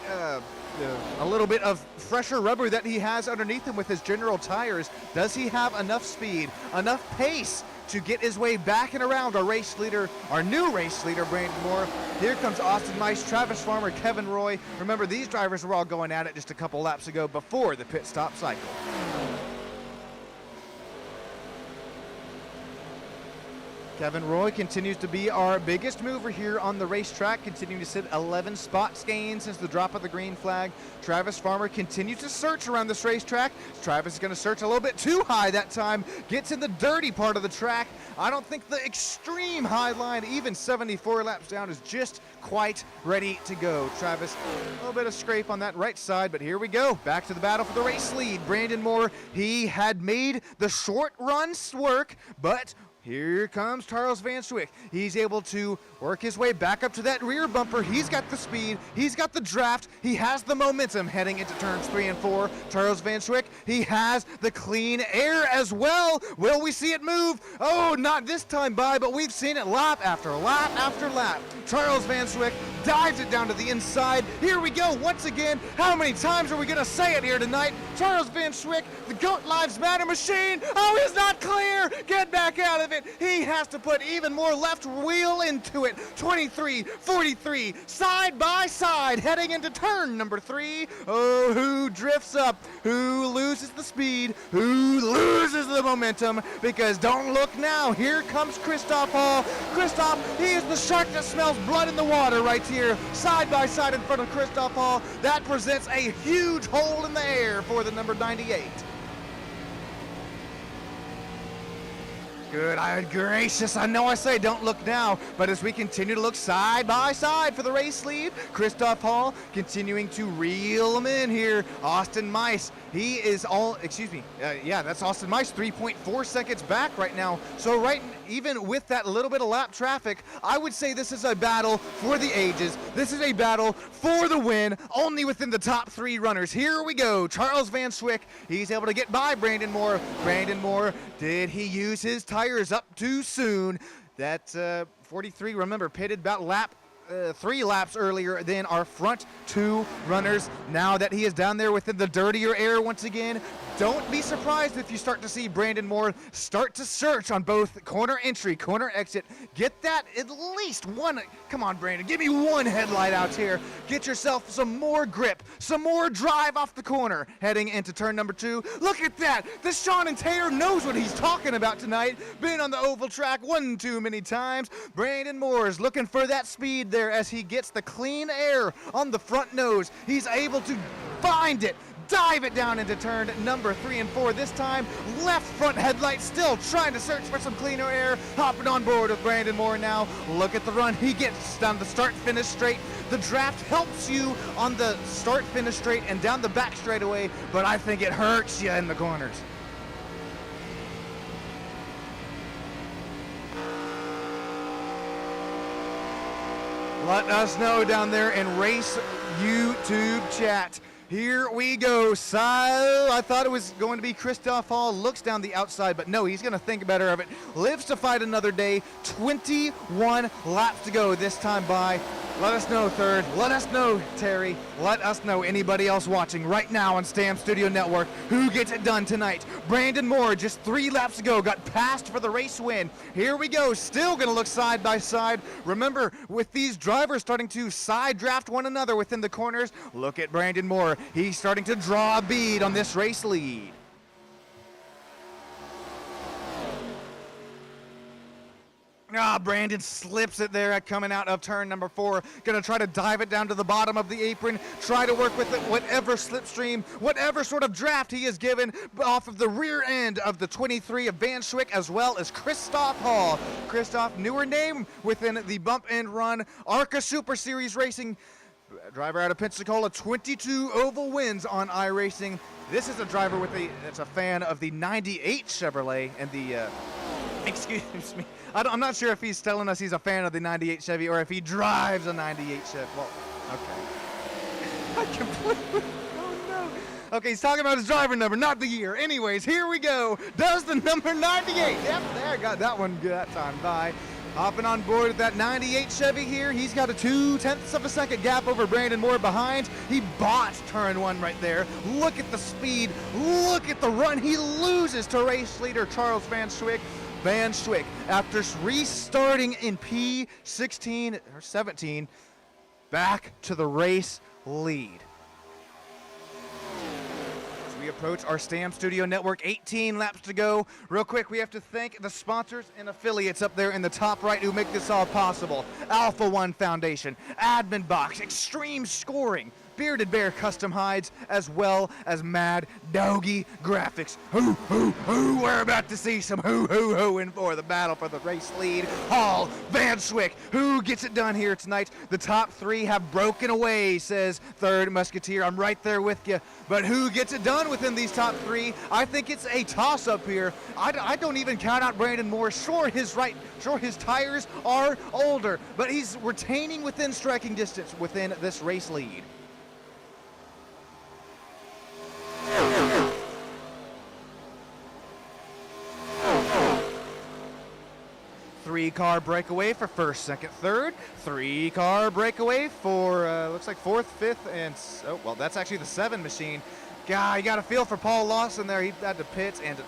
a little bit of fresher rubber that he has underneath him with his general tires? Does he have enough speed, enough pace to get his way back and around our race leader, our new race leader, Brandon Moore? Here comes Austin Mice, Travis Farmer, Kevin Roy. Remember, these drivers were all going at it just a couple laps ago before the pit stop cycle. Kevin Roy continues to be our biggest mover here on the racetrack, continuing to sit 11 spots gained since the drop of the green flag. Travis Farmer continues to search around this racetrack. Travis is going to search a little bit too high that time, gets in the dirty part of the track. I don't think the extreme high line, even 74 laps down, is just quite ready to go. Travis, a little bit of scrape on that right side, but here we go. Back to the battle for the race lead. Brandon Moore, he had made the short runs work, but here comes Charles Van Schwick. He's able to work his way back up to that rear bumper. He's got the speed. He's got the draft. He has the momentum heading into turns 3 and 4. Charles Van Schwick, he has the clean air as well. Will we see it move? Oh, not this time by, but we've seen it lap after lap after lap. Charles Van Schwick dives it down to the inside. Here we go once again. How many times are we going to say it here tonight? Charles Van Schwick, the GOAT Lives Matter machine. Oh, he's not clear. Get back out of it. He has to put even more left wheel into it. 23, 43, side by side, heading into turn number 3. Oh, who drifts up? Who loses the speed? Who loses the momentum? Because don't look now. Here comes Christoph Hall. Christoph, he is the shark that smells blood in the water right here. Side by side in front of Christoph Hall. That presents a huge hole in the air for the number 98. Good gracious, I know I say don't look now, but as we continue to look side by side for the race lead, Christoph Hall continuing to reel him in here. Austin Mice, he is that's Austin Mice, 3.4 seconds back right now. So even with that little bit of lap traffic, I would say this is a battle for the ages. This is a battle for the win, only within the top 3 runners. Here we go, Charles Van Schwick, he's able to get by Brandon Moore. Brandon Moore, did he use his tires up too soon? That 43, remember, pitted about 3 laps earlier than our front 2 runners. Now that he is down there within the dirtier air once again, don't be surprised if you start to see Brandon Moore start to search on both corner entry, corner exit. Get that at least one. Come on, Brandon, give me one headlight out here. Get yourself some more grip, some more drive off the corner, heading into turn number 2. Look at that. This Sean and Taylor knows what he's talking about tonight. Been on the oval track one too many times. Brandon Moore is looking for that speed there as he gets the clean air on the front nose. He's able to find it, dive it down into turn number 3 and 4. This time, left front headlight, still trying to search for some cleaner air. Hopping on board with Brandon Moore now. Look at the run he gets down the start-finish straight. The draft helps you on the start-finish straight and down the back straightaway, but I think it hurts you in the corners. Let us know down there in Race YouTube chat. Here we go. So I thought it was going to be Christoph Hall. Looks down the outside, but no, he's going to think better of it. Lives to fight another day. 21 laps to go this time by. Let us know, third. Let us know, Terry. Let us know, anybody else watching right now on Stam Studio Network, who gets it done tonight. Brandon Moore, just 3 laps to go, got passed for the race win. Here we go. Still going to look side by side. Remember, with these drivers starting to side draft one another within the corners, look at Brandon Moore. He's starting to draw a bead on this race lead. Brandon slips it there coming out of turn number 4. Gonna try to dive it down to the bottom of the apron, try to work with it, whatever slipstream, whatever sort of draft he is given off of the rear end of the 23 of Van Schwick, as well as Christoph Hall. Christoph, newer name within the bump and run ARCA Super Series Racing. Driver out of Pensacola, 22 oval wins on iRacing. This is a driver that's a fan of the 98 Chevrolet and the, excuse me, I'm not sure if he's telling us he's a fan of the 98 Chevy or if he drives a 98 Chevy. Well, okay. I completely, oh no. Okay, he's talking about his driver number, not the year. Anyways, here we go. Does the number 98. Yep, there, got that one good that time. Bye. Hopping on board with that 98 Chevy here. He's got a 0.2 of a second gap over Brandon Moore behind. He botched turn 1 right there. Look at the speed. Look at the run. He loses to race leader Charles Van Schwick. Van Schwick, after restarting in P16 or 17, back to the race lead. We approach our Stam Studio Network, 18 laps to go. Real quick, we have to thank the sponsors and affiliates up there in the top right who make this all possible. Alpha One Foundation, Admin Box, Extreme Scoring, Bearded Bear Custom Hides, as well as Mad Doggy Graphics. We're about to see some in for the battle for the race lead. Hall, Van Schwick, who gets it done here tonight? The top 3 have broken away, says Third Musketeer. I'm right there with you. But who gets it done within these top 3? I think it's a toss-up here. I don't even count out Brandon Moore. Sure, his tires are older, but he's retaining within striking distance within this race lead. 3-car breakaway for first, second, third. 3-car breakaway for, looks like fourth, fifth, and, oh, well, that's actually the 7 machine. God, you got a feel for Paul Lawson there. He had to pit and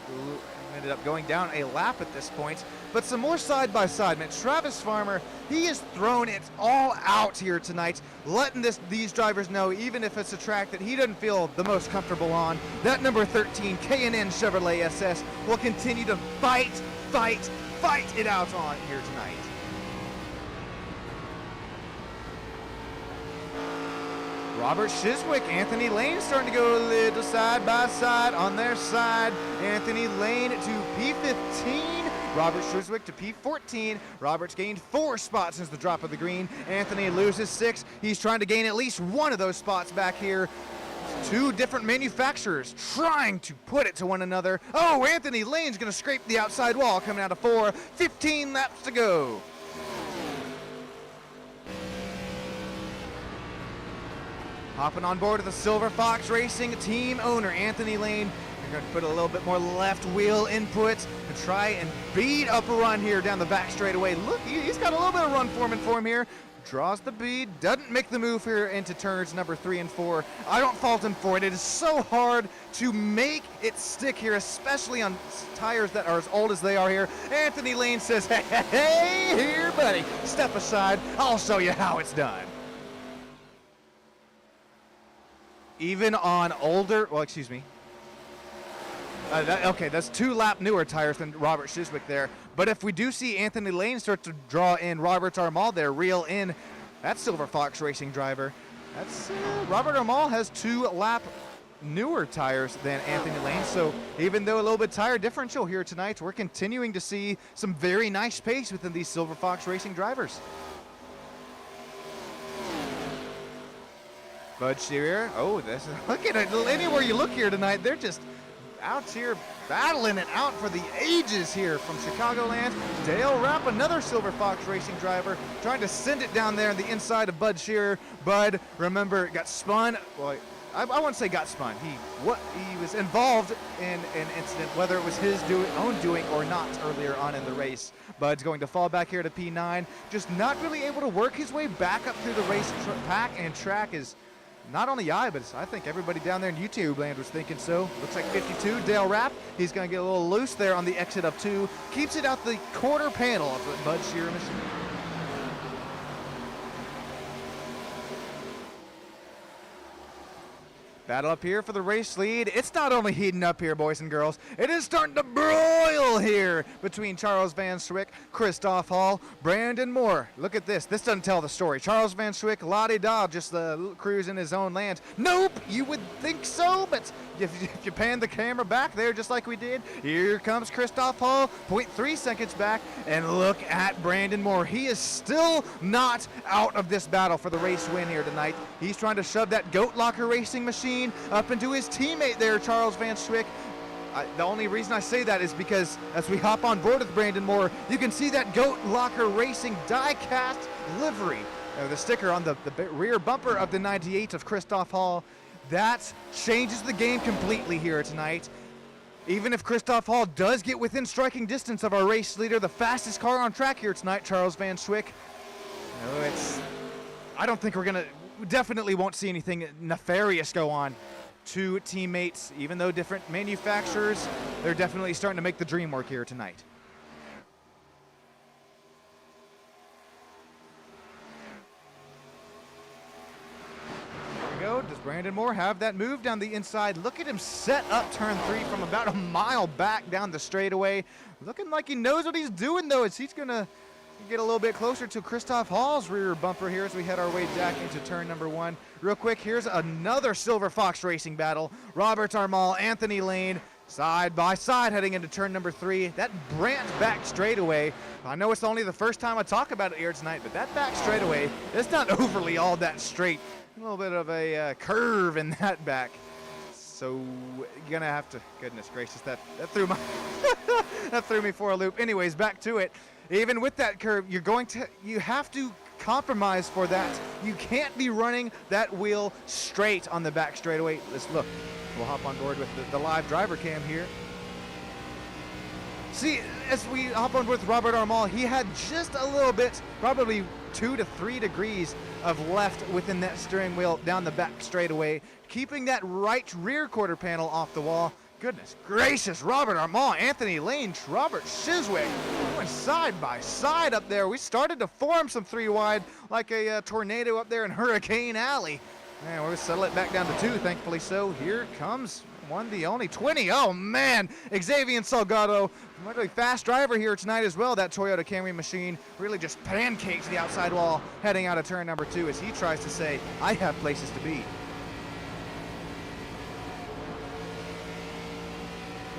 ended up going down a lap at this point. But some more side-by-side, man. Travis Farmer, he has thrown it all out here tonight, letting these drivers know, even if it's a track that he doesn't feel the most comfortable on, that number 13 K&N Chevrolet SS will continue to fight it out on here tonight. Robert Chiswick, Anthony Lane starting to go a little side by side on their side. Anthony Lane to P15, Robert Chiswick to P14. Robert's gained 4 spots since the drop of the green. Anthony loses 6. He's trying to gain at least one of those spots back here. 2 different manufacturers trying to put it to one another. Oh, Anthony Lane's going to scrape the outside wall coming out of 4. 15 laps to go. Hopping on board with the Silver Fox Racing team owner, Anthony Lane. They're going to put a little bit more left wheel input and try and beat up a run here down the back straightaway. Look, he's got a little bit of run forming for him here. Draws the bead, doesn't make the move here into turns number 3 and 4. I don't fault him for it. It is so hard to make it stick here, especially on tires that are as old as they are here. Anthony Lane says, hey, here, buddy, step aside. I'll show you how it's done. Even on older, well, excuse me. Okay, that's 2 lap newer tires than Robert Chiswick there. But if we do see Anthony Lane start to draw in Robert Armal there, reel in that Silver Fox Racing driver, that's Robert Armal has 2 lap newer tires than Anthony Lane. So even though a little bit tire differential here tonight, we're continuing to see some very nice pace within these Silver Fox Racing drivers. Bud Shearer, oh, look at it. Anywhere you look here tonight, they're just out here battling it out for the ages here from Chicagoland. Dale Rapp, another Silver Fox Racing driver, trying to send it down there on the inside of Bud Shearer. Bud, remember, got spun. Well, I won't say got spun. He was involved in an incident, whether it was his own doing or not earlier on in the race. Bud's going to fall back here to P9, just not really able to work his way back up through the race pack and track is. Not only I, but I think everybody down there in YouTube land was thinking so. Looks like 52, Dale Rapp. He's going to get a little loose there on the exit of 2. Keeps it out the quarter panel of the Bud Shearer machine. Battle up here for the race lead. It's not only heating up here, boys and girls. It is starting to broil here between Charles Van Swick, Christoph Hall, Brandon Moore. Look at this. This doesn't tell the story. Charles Van Swick, la-di-da, just cruise in his own land. Nope, you would think so, but if you pan the camera back there just like we did, here comes Christoph Hall, 0.3 seconds back, and look at Brandon Moore. He is still not out of this battle for the race win here tonight. He's trying to shove that goat locker racing machine up into his teammate there, Charles Van Swick. The only reason I say that is because as we hop on board with Brandon Moore, you can see that Goat Locker Racing die-cast livery. The sticker on the rear bumper of the 98 of Christoph Hall. That changes the game completely here tonight. Even if Christoph Hall does get within striking distance of our race leader, the fastest car on track here tonight, Charles Van Swick. I don't think we definitely won't see anything nefarious go on. 2 teammates, even though different manufacturers, they're definitely starting to make the dream work here tonight. There we go. Does Brandon Moore have that move down the inside? Look at him set up turn 3 from about a mile back down the straightaway. Looking like he knows what he's doing, though, as he's going to get a little bit closer to Christoph Hall's rear bumper here as we head our way back into turn number 1. Real quick, here's another Silver Fox Racing battle. Robert Armal, Anthony Lane, side by side heading into turn number 3. That Brandt back straightaway, I know it's only the first time I talk about it here tonight, but that back straightaway, it's not overly all that straight. A little bit of a curve in that back. So you're gonna have to, goodness gracious, that threw my that threw me for a loop. Anyways, back to it. Even with that curve, you have to compromise for that. You can't be running that wheel straight on the back straightaway. Let's look. We'll hop on board with the live driver cam here. See, as we hop on with Robert Armall, he had just a little bit, probably 2 to 3 degrees of left within that steering wheel down the back straightaway, keeping that right rear quarter panel off the wall. Goodness gracious, Robert Armall, Anthony Lane, Robert Chiswick going side by side up there. We started to form some 3 wide like a tornado up there in Hurricane Alley. Man, we'll settle it back down to 2, thankfully so. Here comes one, the only 20. Oh man, Xavier Salgado, really fast driver here tonight as well. That Toyota Camry machine really just pancakes the outside wall heading out of turn number 2 as he tries to say, I have places to be.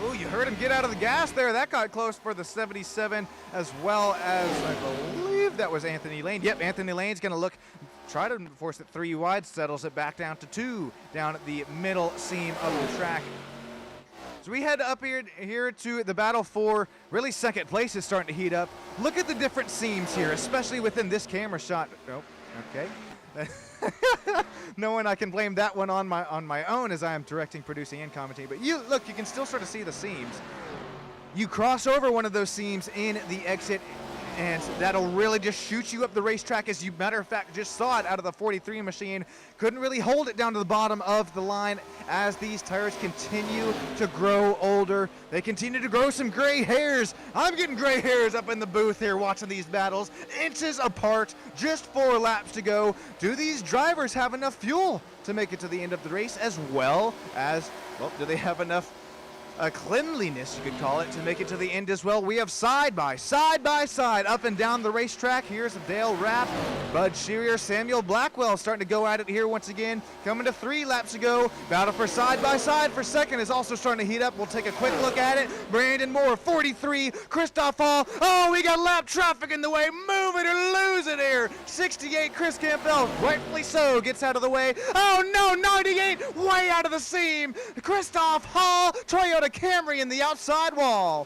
Oh, you heard him get out of the gas there. That got close for the 77, as well as, I believe that was Anthony Lane. Yep, Anthony Lane's going to look, try to force it 3 wide, settles it back down to 2, down at the middle seam of the track. So we head up here to the battle for really second place is starting to heat up. Look at the different seams here, especially within this camera shot. Oh, okay. No one I can blame that one on my own as I am directing, producing, and commentating. But you look, you can still sort of see the seams. You cross over one of those seams in the exit, and that'll really just shoot you up the racetrack. As you matter of fact just saw it out of the 43 machine. Couldn't really hold it down to the bottom of the line as these tires continue to grow older. They continue to grow some gray hairs. I'm getting gray hairs up in the booth here watching these battles. Inches apart, just 4 laps to go. Do these drivers have enough fuel to make it to the end of the race, as well as, well, do they have enough cleanliness, you could call it, to make it to the end as well? We have side by side up and down the racetrack. Here's Dale Rapp, Bud Shearer, Samuel Blackwell starting to go at it here once again. Coming to 3 laps to go. Battle for side by side for second is also starting to heat up. We'll take a quick look at it. Brandon Moore, 43. Christoph Hall. Oh, we got lap traffic in the way. Move it or lose it here. 68, Chris Campbell, rightfully so, gets out of the way. Oh no, 98, way out of the seam. Christoph Hall, Toyota Camry in the outside wall.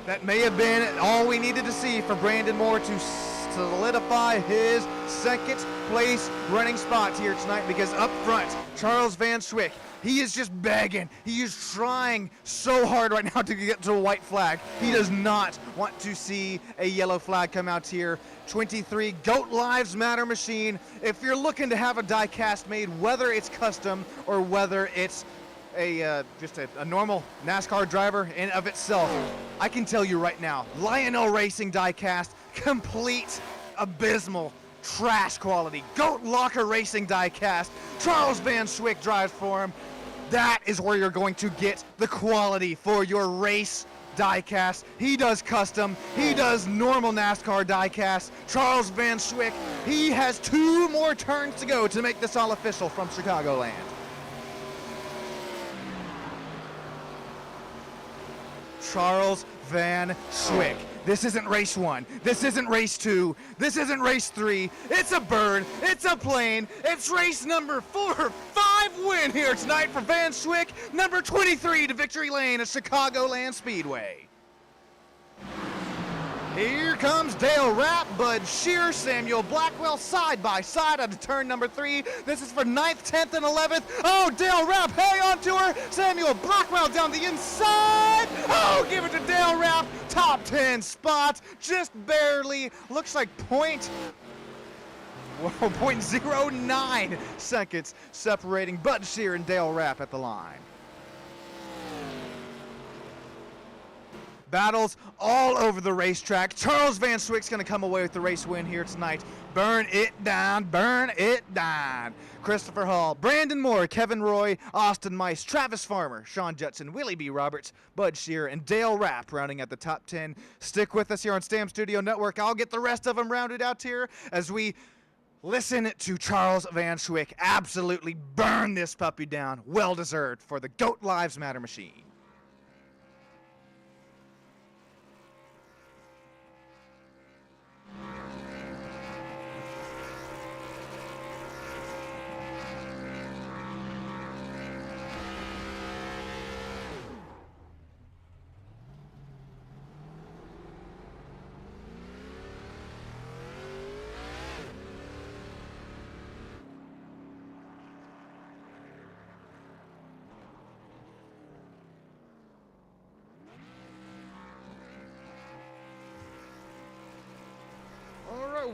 That may have been all we needed to see for Brandon Moore to solidify his second place running spot here tonight, because up front, Charles Van Swick, he is just begging. He is trying so hard right now to get to a white flag. He does not want to see a yellow flag come out here. 23 GOAT Lives Matter machine. If you're looking to have a die cast made, whether it's custom or whether it's just a normal NASCAR driver in of itself, I can tell you right now, Lionel Racing die cast, complete abysmal trash quality. GOAT Locker Racing die cast, Charles Van Swick drives for him. That is where you're going to get the quality for your race diecast. He does custom, he does normal NASCAR diecast. Charles Van Swick, he has 2 more turns to go to make this all official from Chicagoland. Charles Van Swick. This isn't race 1. This isn't race 2. This isn't race 3. It's a bird. It's a plane. It's race number 4. 5 win here tonight for Van Swick. Number 23 to victory lane at Chicagoland Speedway. Here comes Dale Rapp, Bud Shearer, Samuel Blackwell side by side out of turn number 3. This is for 9th, 10th, and 11th. Oh, Dale Rapp, hang on to her. Samuel Blackwell down the inside. Oh, give it to Dale Rapp. Top 10 spot, just barely. Looks like 0.09 seconds separating Bud Shearer and Dale Rapp at the line. Battles all over the racetrack. Charles Van Swick's going to come away with the race win here tonight. Burn it down, burn it down. Christopher Hall, Brandon Moore, Kevin Roy, Austin Mice, Travis Farmer, Sean Judson, Willie B. Roberts, Bud Shearer, and Dale Rapp rounding at the top 10. Stick with us here on Stam Studio Network. I'll get the rest of them rounded out here as we listen to Charles Van Swick absolutely burn this puppy down. Well deserved for the GOAT Lives Matter machine.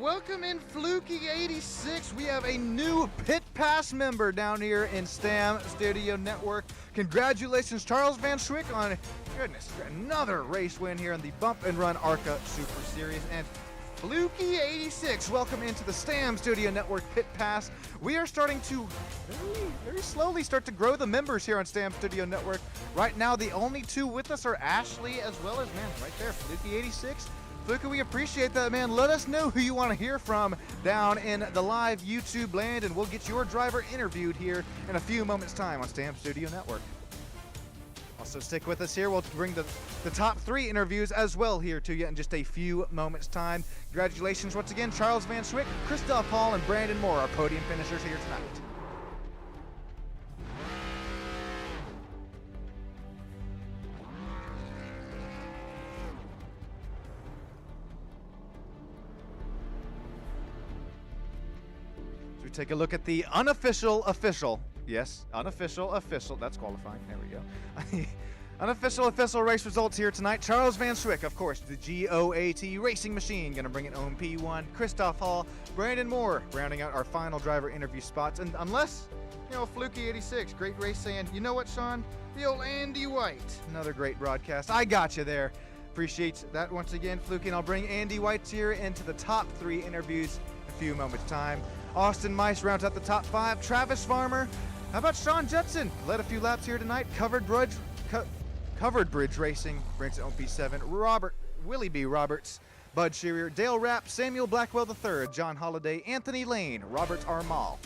welcome in Fluky86. We have a new Pit Pass member down here in STAM Studio Network. Congratulations, Charles Van Schwick, on, goodness, another race win here in the Bump and Run ARCA Super Series. And Fluky86, welcome into the STAM Studio Network Pit Pass. We are starting to very slowly start to grow the members here on STAM Studio Network. Right now, the only two with us are Ashley as well as, man, right there, Fluky86. Fluky, we appreciate that, man. Let us know who you want to hear from down in the live YouTube land, and we'll get your driver interviewed here in a few moments' time on STAM Studio Network. Also, stick with us here. We'll bring the top 3 interviews as well here to you in just a few moments' time. Congratulations once again, Charles Van Schwick, Christoph Hall, and Brandon Moore, our podium finishers here tonight. Take a look at the unofficial official. Yes, unofficial official. That's qualifying. There we go. Unofficial official race results here tonight. Charles Van Schwick, of course, the GOAT racing machine, going to bring it home P1. Christoph Hall, Brandon Moore, rounding out our final driver interview spots. And unless, you know, Fluky86, great race saying, you know what, Sean? The old Andy White. Another great broadcast. I got you there. Appreciate that once again, Fluky. And I'll bring Andy White here into the top 3 interviews in a few moments' time. Austin Mice rounds out the top 5. Travis Farmer. How about Sean Judson? Led a few laps here tonight. Covered Bridge Racing brings it on P7. Willie B. Roberts, Bud Shearer, Dale Rapp, Samuel Blackwell III, John Holliday, Anthony Lane, Robert Armal,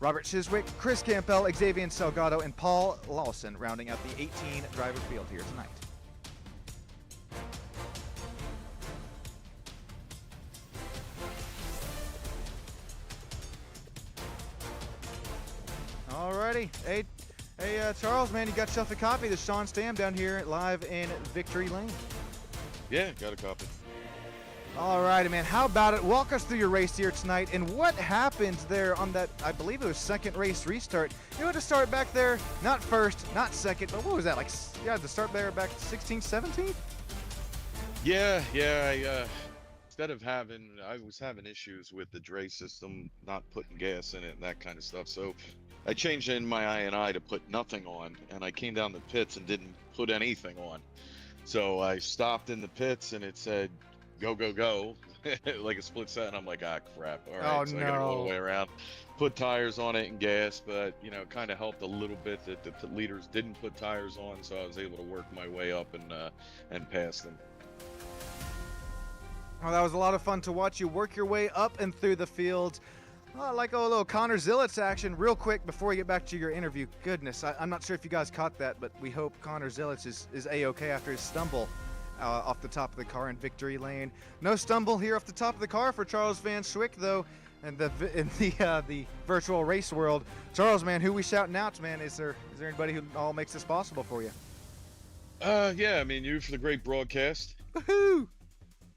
Robert Chiswick, Chris Campbell, Xavier Salgado, and Paul Lawson rounding out the 18 driver field here tonight. Alrighty, hey, Charles, man, you got yourself a copy of the Sean Stam down here live in Victory Lane. Yeah, got a copy. Alrighty, man, how about it? Walk us through your race here tonight, and what happened there on that, I believe it was second race restart. You had to start back there, not first, not second, but what was that, like, you had to start there back 16th, 17th? Yeah, I was having issues with the Dre system, not putting gas in it and that kind of stuff, so I changed in my I&I to put nothing on, and I came down the pits and didn't put anything on. So I stopped in the pits and it said, go, go, go, like a split set, and I'm like, ah, crap. All right, so I gotta go all the way around, put tires on it and gas, but, you know, it kind of helped a little bit that the leaders didn't put tires on, so I was able to work my way up and pass them. Well, that was a lot of fun to watch you work your way up and through the field. Like a little Connor Zillitz action real quick before we get back to your interview. Goodness, I'm not sure if you guys caught that, but we hope Connor Zillitz is A-okay after his stumble off the top of the car in Victory Lane. No stumble here off the top of the car for Charles Van Schwick, though, in the virtual race world. Charles, man, who we shouting out, man? Is there anybody who all makes this possible for you? Yeah, I mean, you for the great broadcast. Woohoo!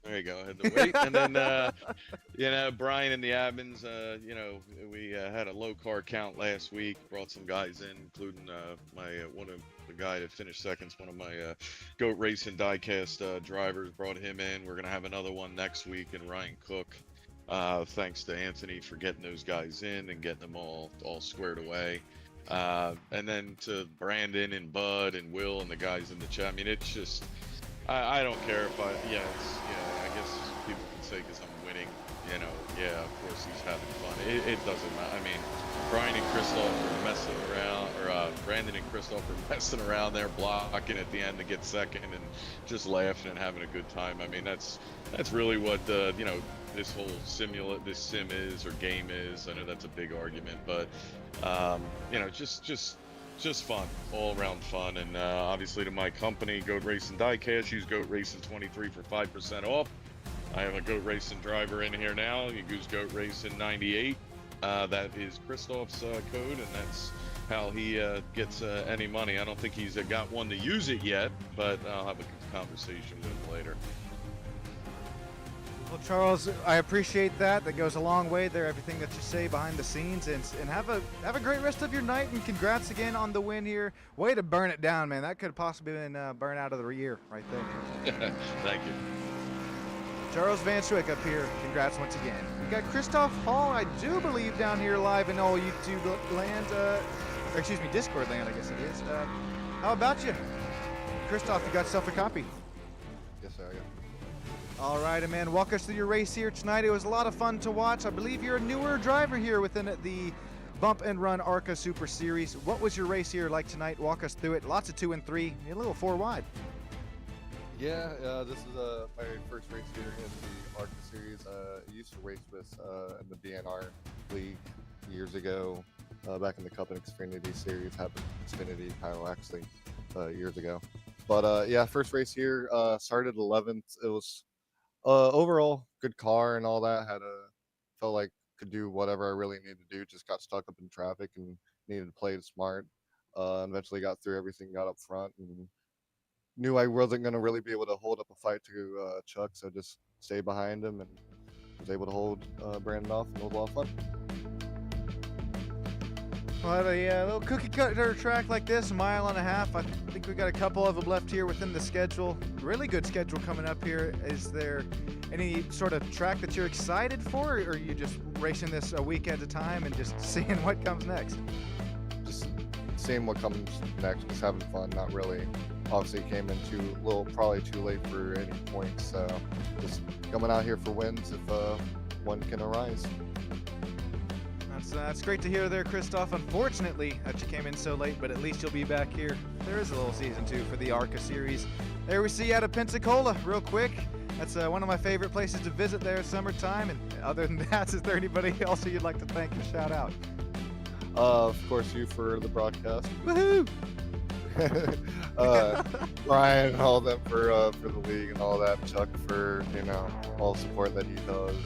There you go. I had to wait. And then, you know, Brian and the admins, you know, we had a low car count last week, brought some guys in, including one of the guy that finished seconds, one of my GOAT Racing diecast drivers, brought him in. We're going to have another one next week, and Ryan Cook. Thanks to Anthony for getting those guys in and getting them all squared away. And then to Brandon and Bud and Will and the guys in the chat. I mean, it's just... I don't care if I guess people can say because I'm winning, you know, yeah, of course he's having fun. It doesn't matter. I mean, Brian and Christoph are messing around, or Brandon and Christoph are messing around there, blocking at the end to get second and just laughing and having a good time. I mean, that's really what, you know, this whole sim is, or game is. I know that's a big argument, but, you know, just fun, all around fun. And obviously to my company, GOAT Racing Diecast, use GOAT Racing 23 for 5% off. I have a GOAT Racing driver in here now. You use GOAT Racing 98. That is Christoph's code, and that's how he gets any money. I don't think he's got one to use it yet, but I'll have a conversation with him later. Well, Charles, I appreciate that. That goes a long way there, everything that you say behind the scenes. And have a great rest of your night, and congrats again on the win here. Way to burn it down, man. That could have possibly been burn out of the year right there. Thank you. Charles Van Schwick up here. Congrats once again. We got Christoph Hall, I do believe, down here live in all YouTube land. Or excuse me, Discord land, I guess it is. How about you? Christoph, you got yourself a copy? Yes, sir, I got. All right, man. Walk us through your race here tonight. It was a lot of fun to watch. I believe you're a newer driver here within the Bump and Run ARCA Super Series. What was your race here like tonight? Walk us through it. Lots of 2 and 3, a little 4 wide. Yeah, this is my first race here in the ARCA series. I used to race with in the DNR League years ago, back in the Cup and Xfinity series, having Xfinity title actually years ago. But yeah, first race here, started 11th. It was overall good car and all that. Felt like could do whatever I really needed to do. Just got stuck up in traffic and needed to play it smart. Eventually got through everything, got up front, and knew I wasn't going to really be able to hold up a fight to Chuck, so just stayed behind him and was able to hold Brandon off, and it was a lot of fun. Well, at a little cookie cutter track like this, 1.5 miles, I think we got a couple of them left here within the schedule. Really good schedule coming up here. Is there any sort of track that you're excited for, or are you just racing this a week at a time and just seeing what comes next? Just seeing what comes next, just having fun, not really. Obviously came in probably too late for any points, so just coming out here for wins if one can arise. That's great to hear there, Christoph. Unfortunately that you came in so late, but at least you'll be back here. There is a little season 2 for the ARCA series. There we see you out of Pensacola real quick. That's one of my favorite places to visit there at summertime. And other than that, is there anybody else who you'd like to thank and shout out? Of course, you for the broadcast. Woohoo! Brian and all of them for the league and all that. Chuck for all the support that he does.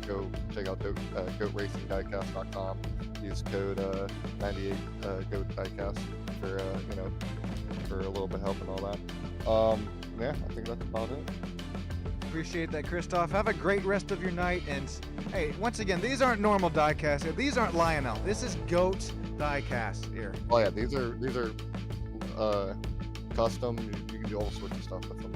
Go check out goatracingdiecast.com. Use code 98 goatdiecast for for a little bit of help and all that. Yeah, I think that's about it. Appreciate that, Christoph. Have a great rest of your night. And hey, once again, these aren't normal diecasts here. These aren't Lionel. This is GOAT diecast here. Oh yeah, these are custom. You can do all sorts of stuff with them.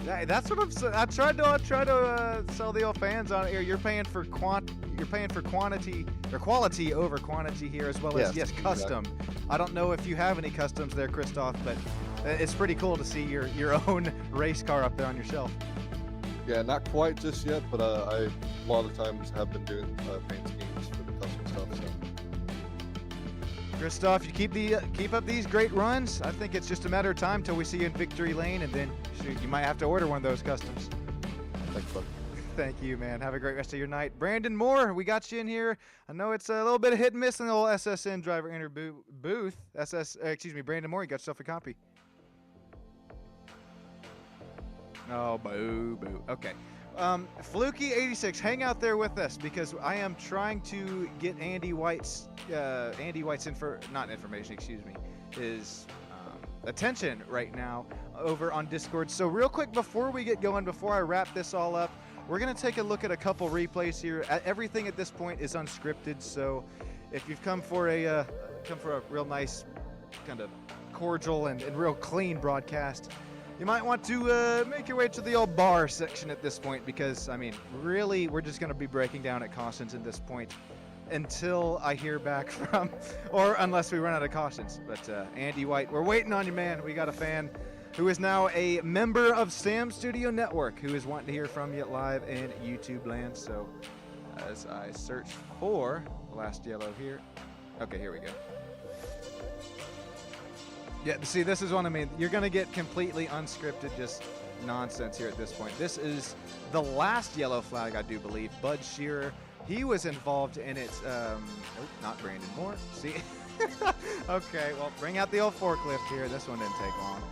Yeah, that's what I tried to sell the old fans on here. You're paying for quantity or quality over quantity here, as well as custom. Exactly. I don't know if you have any customs there, Christoph, but it's pretty cool to see your own race car up there on your shelf. Yeah, not quite just yet, but I a lot of times have been doing paint schemes for the custom stuff. So. Christoph, you keep up these great runs. I think it's just a matter of time till we see you in victory lane, and then shoot, you might have to order one of those customs. Thanks, bud. Thank you, man. Have a great rest of your night. Brandon Moore, we got you in here. I know it's a little bit of hit and miss in the old SSN driver booth. Brandon Moore, you got yourself a copy. Oh, boo. Okay. Fluky86, hang out there with us because I am trying to get Andy White's his attention right now over on Discord. So real quick before we get going, before I wrap this all up, we're going to take a look at a couple replays here. Everything at this point is unscripted, so if you've come for a real nice kind of cordial and real clean broadcast, you might want to make your way to the old bar section at this point because, I mean, really, we're just going to be breaking down at cautions at this point until I hear back from, or unless we run out of cautions. But Andy White, we're waiting on you, man. We got a fan who is now a member of Sam Studio Network who is wanting to hear from you live in YouTube land. So as I search for the last yellow here. Okay, here we go. Yeah, see, this is what I mean. You're going to get completely unscripted, just nonsense here at this point. This is the last yellow flag, I do believe. Bud Shearer, he was involved in it. Not Brandon Moore. See? Okay, well, bring out the old forklift here. This one didn't take long.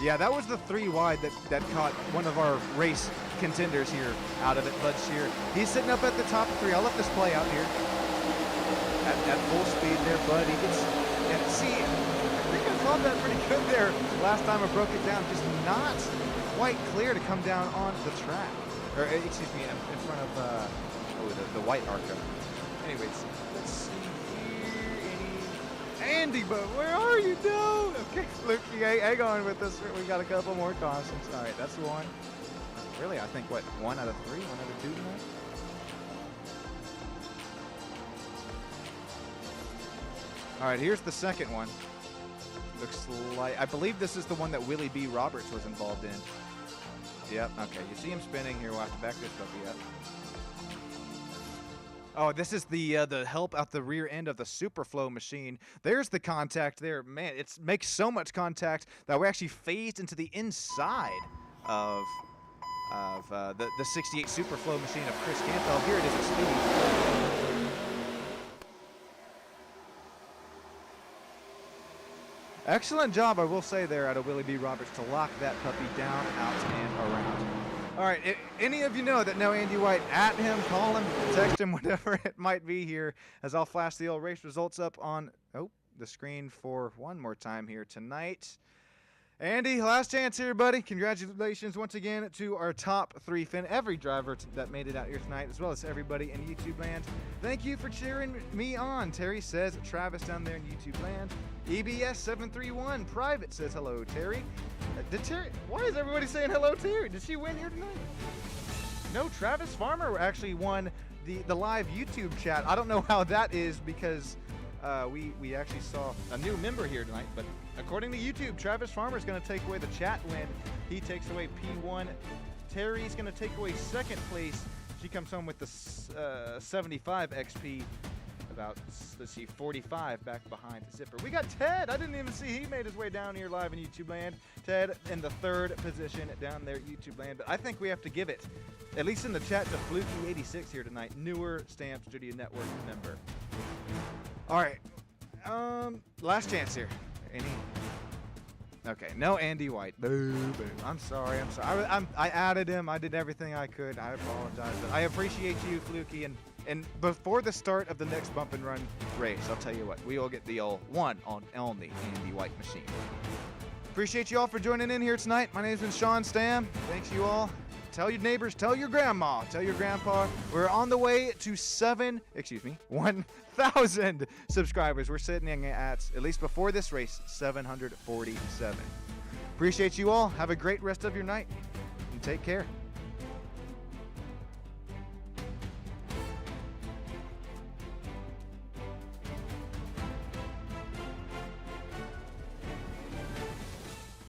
Yeah, that was the 3 wide that caught one of our race contenders here out of it, Bud Shearer. He's sitting up at the top of 3. I'll let this play out here. At full speed there, Bud. He gets, and see, I think I caught that pretty good there last time I broke it down. Just not quite clear to come down on the track. Or, excuse me, in front of the white ARCA. Anyways, let's see here. Andy, but where are you? No. Okay, Luke, hang on with us. We got a couple more cautions. All right, that's one. really, I think, what, 1 out of 3, 1 out of 2 tonight? All right, here's the second one. Looks like, I believe this is the one that Willie B. Roberts was involved in. Yep, okay, you see him spinning here. We'll have to back this puppy up. Oh, this is the help out the rear end of the Superflow machine. There's the contact there. Man, it makes so much contact that we actually phased into the inside of the 68 Superflow machine of Chris Campbell. Here it is at speed. Excellent job, I will say, there out of Willie B. Roberts to lock that puppy down, out, and around. All right, any of you know that know Andy White, at him, call him, text him, whatever it might be here, as I'll flash the old race results up on the screen for one more time here tonight. Andy, last chance here, buddy. Congratulations once again to our top 3 every driver that made it out here tonight, as well as everybody in YouTube land. Thank you for cheering me on, Terry says. Travis down there in YouTube land. EBS731 Private says hello, Terry. Why is everybody saying hello, Terry? Did she win here tonight? No, Travis Farmer actually won the live YouTube chat. I don't know how that is because we actually saw a new member here tonight, but according to YouTube, Travis Farmer is going to take away the chat win. He takes away P1. Terry's going to take away second place. She comes home with the 75 XP. About, let's see, 45 back behind Zipper. We got Ted. I didn't even see he made his way down here live in YouTube land. Ted in the 3rd position down there at YouTube land. But I think we have to give it, at least in the chat, to Fluky86 here tonight. Newer Stamp Studio Network member. All right. Last chance here. Okay, no Andy White. Boo, boo. I'm sorry. I added him. I did everything I could. I apologize. But I appreciate you, Fluky. And before the start of the next bump and run race, I'll tell you what, we will get the old one on only Andy White machine. Appreciate you all for joining in here tonight. My name's been Sean Stam. Thanks you all. Tell your neighbors, tell your grandma, tell your grandpa. We're on the way to 1,000 subscribers. We're sitting at least before this race, 747. Appreciate you all. Have a great rest of your night and take care.